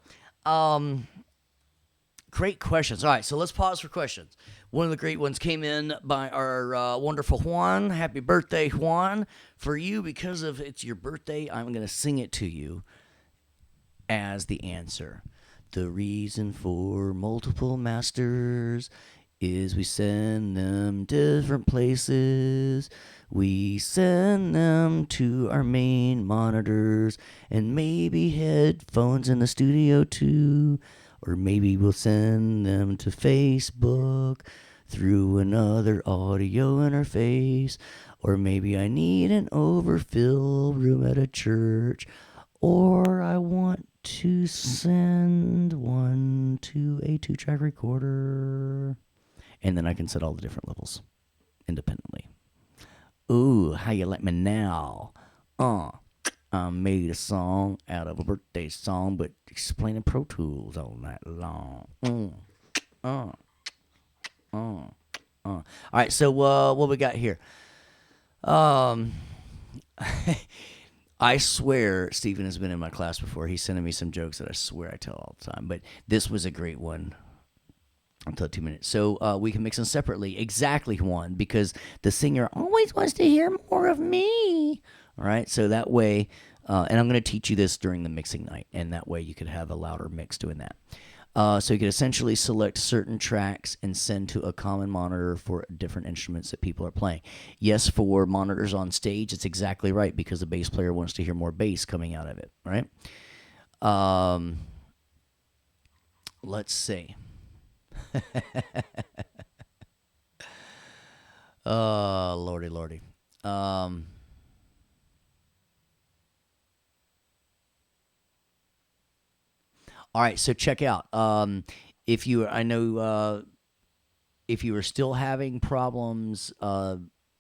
great questions. All right, so let's pause for questions. One of the great ones came in by our wonderful Juan. Happy birthday, Juan. For you, because of it's your birthday, I'm going to sing it to you as the answer. The reason for multiple masters is we send them different places. We send them to our main monitors and maybe headphones in the studio too. Or maybe we'll send them to Facebook through another audio interface. Or maybe I need an overfill room at a church. Or I want to send one to a 2-track recorder. And then I can set all the different levels independently. Ooh, how you like me now? I made a song out of a birthday song, but explaining Pro Tools all night long. All right, so what we got here? I swear Stephen has been in my class before. He's sending me some jokes that I swear I tell all the time, but this was a great one. Until 2 minutes. So we can mix them separately. Exactly, Juan, because the singer always wants to hear more of me. All right, so that way, and I'm going to teach you this during the mixing night, and that way you could have a louder mix doing that. So you could essentially select certain tracks and send to a common monitor for different instruments that people are playing. Yes, for monitors on stage, it's exactly right, because the bass player wants to hear more bass coming out of it, right? Let's see. Lordy, lordy. All right, so check out. If you, I know, if you are still having problems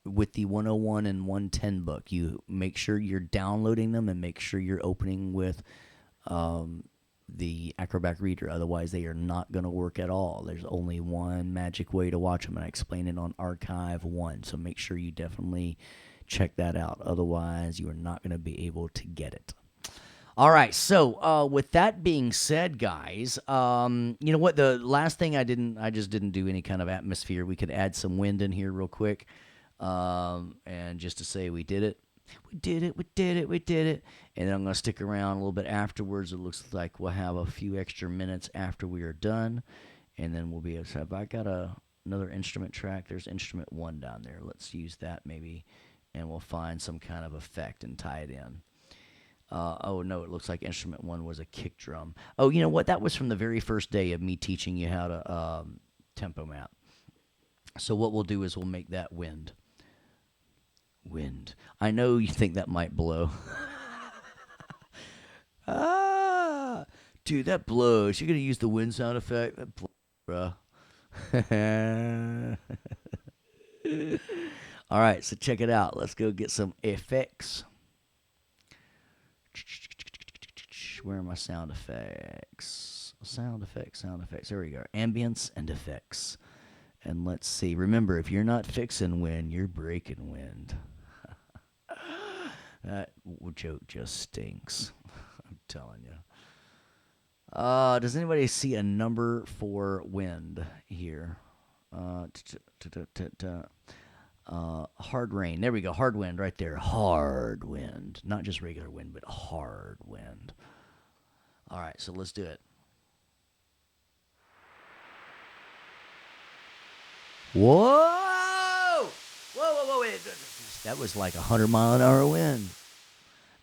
with the 101 and 110 book, you make sure you're downloading them and make sure you're opening with the Acrobat Reader. Otherwise, they are not going to work at all. There's only one magic way to watch them, and I explain it on Archive 1. So make sure you definitely check that out. Otherwise, you are not going to be able to get it. All right, so with that being said, guys, you know what? The last thing I just didn't do any kind of atmosphere. We could add some wind in here real quick. And just to say we did it. We did it, we did it, we did it. And then I'm going to stick around a little bit afterwards. It looks like we'll have a few extra minutes after we are done. And then we'll be able to have, I got another instrument track. There's instrument one down there. Let's use that maybe. And we'll find some kind of effect and tie it in. Oh, no, it looks like instrument one was a kick drum. Oh, you know what? That was from the very first day of me teaching you how to tempo map. So what we'll do is we'll make that wind. Wind. I know you think that might blow. Ah, dude, that blows. You're going to use the wind sound effect? That blows, bro. All right, so check it out. Let's go get some effects. Where are my sound effects? Sound effects. There we go. Ambience and effects. And let's see. Remember, if you're not fixing wind, you're breaking wind. That joke just stinks. I'm telling you. Does anybody see a number for wind here? Hard rain. There we go. Hard wind right there. Hard wind. Not just regular wind, but hard wind. All right, so let's do it. Whoa! Whoa. That was like 100-mile-an-hour wind.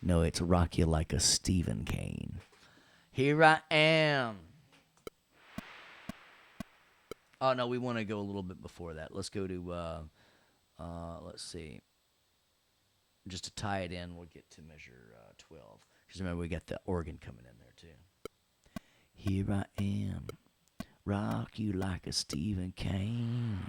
No, it's rock you like a Stephen Kane. Here I am. Oh, no, we want to go a little bit before that. Let's go to, let's see. Just to tie it in, we'll get to measure 12. Because remember, we got the organ coming in there, too. Here I am. Rock you like a Stephen Kane.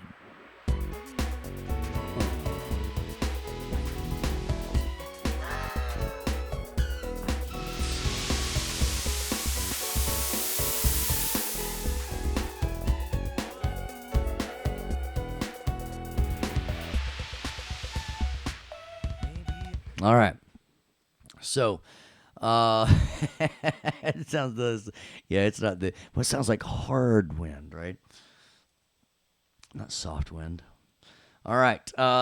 All right. So, it sounds, it's not the, well, it sounds like hard wind, right? Not soft wind. All right.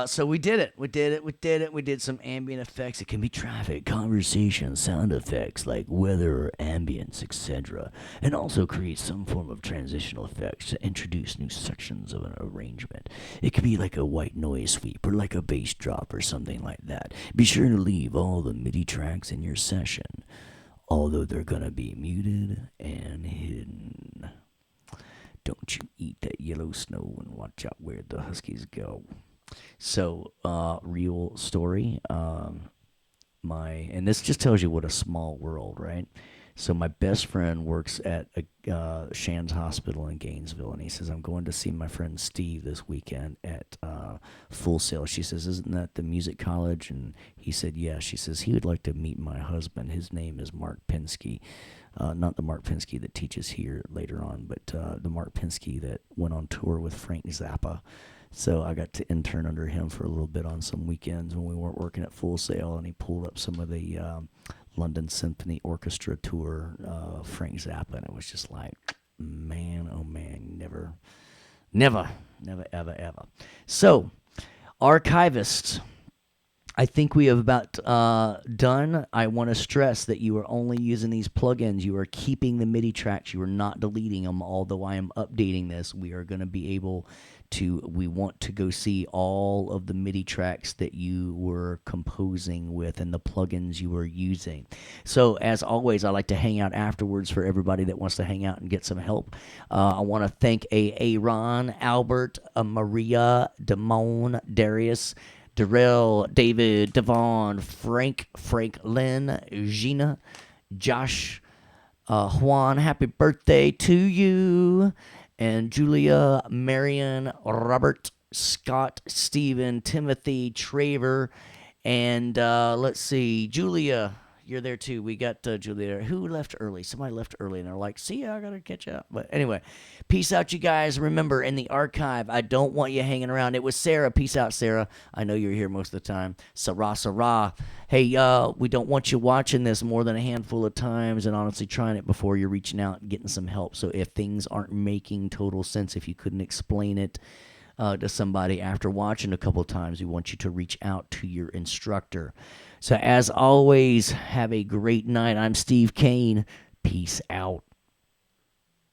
So we did it. We did some ambient effects. It can be traffic, conversation, sound effects like weather or ambience, etc. And also create some form of transitional effects to introduce new sections of an arrangement. It could be like a white noise sweep or like a bass drop or something like that. Be sure to leave all the MIDI tracks in your session, although they're going to be muted and hidden. Don't you eat that yellow snow and watch out where the huskies go. So, real story. And this just tells you what a small world, right? So my best friend works at Shands Hospital in Gainesville, and he says, I'm going to see my friend Steve this weekend at Full Sail. She says, isn't that the music college? And he said, yeah. She says, he would like to meet my husband. His name is Mark Pinsky. Not the Mark Pinsky that teaches here later on, but the Mark Pinsky that went on tour with Frank Zappa. So I got to intern under him for a little bit on some weekends when we weren't working at Full Sail, and he pulled up some of the London Symphony Orchestra tour, Frank Zappa, and it was just like, man, oh man, never, ever. So, archivists. I think we have about done. I want to stress that you are only using these plugins. You are keeping the MIDI tracks. You are not deleting them, although I am updating this. We are going to be able to, we want to go see all of the MIDI tracks that you were composing with and the plugins you were using. So, as always, I like to hang out afterwards for everybody that wants to hang out and get some help. I want to thank Aaron, Albert, Maria, Damone, Darius, Darrell, David, Devon, Frank, Lynn, Gina, Josh, Juan, happy birthday to you, and Julia, Marion, Robert, Scott, Stephen, Timothy, Traver, and let's see, Julia, you're there too. We got Julia. Who left early? Somebody left early, and they're like, see, I got to catch up. But anyway, peace out, you guys. Remember, in the archive, I don't want you hanging around. It was Sarah. Peace out, Sarah. I know you're here most of the time. Sarah. Hey, we don't want you watching this more than a handful of times and honestly trying it before you're reaching out and getting some help. So if things aren't making total sense, if you couldn't explain it, to somebody after watching a couple times, we want you to reach out to your instructor. So, as always, have a great night. I'm Steve Kane. Peace out.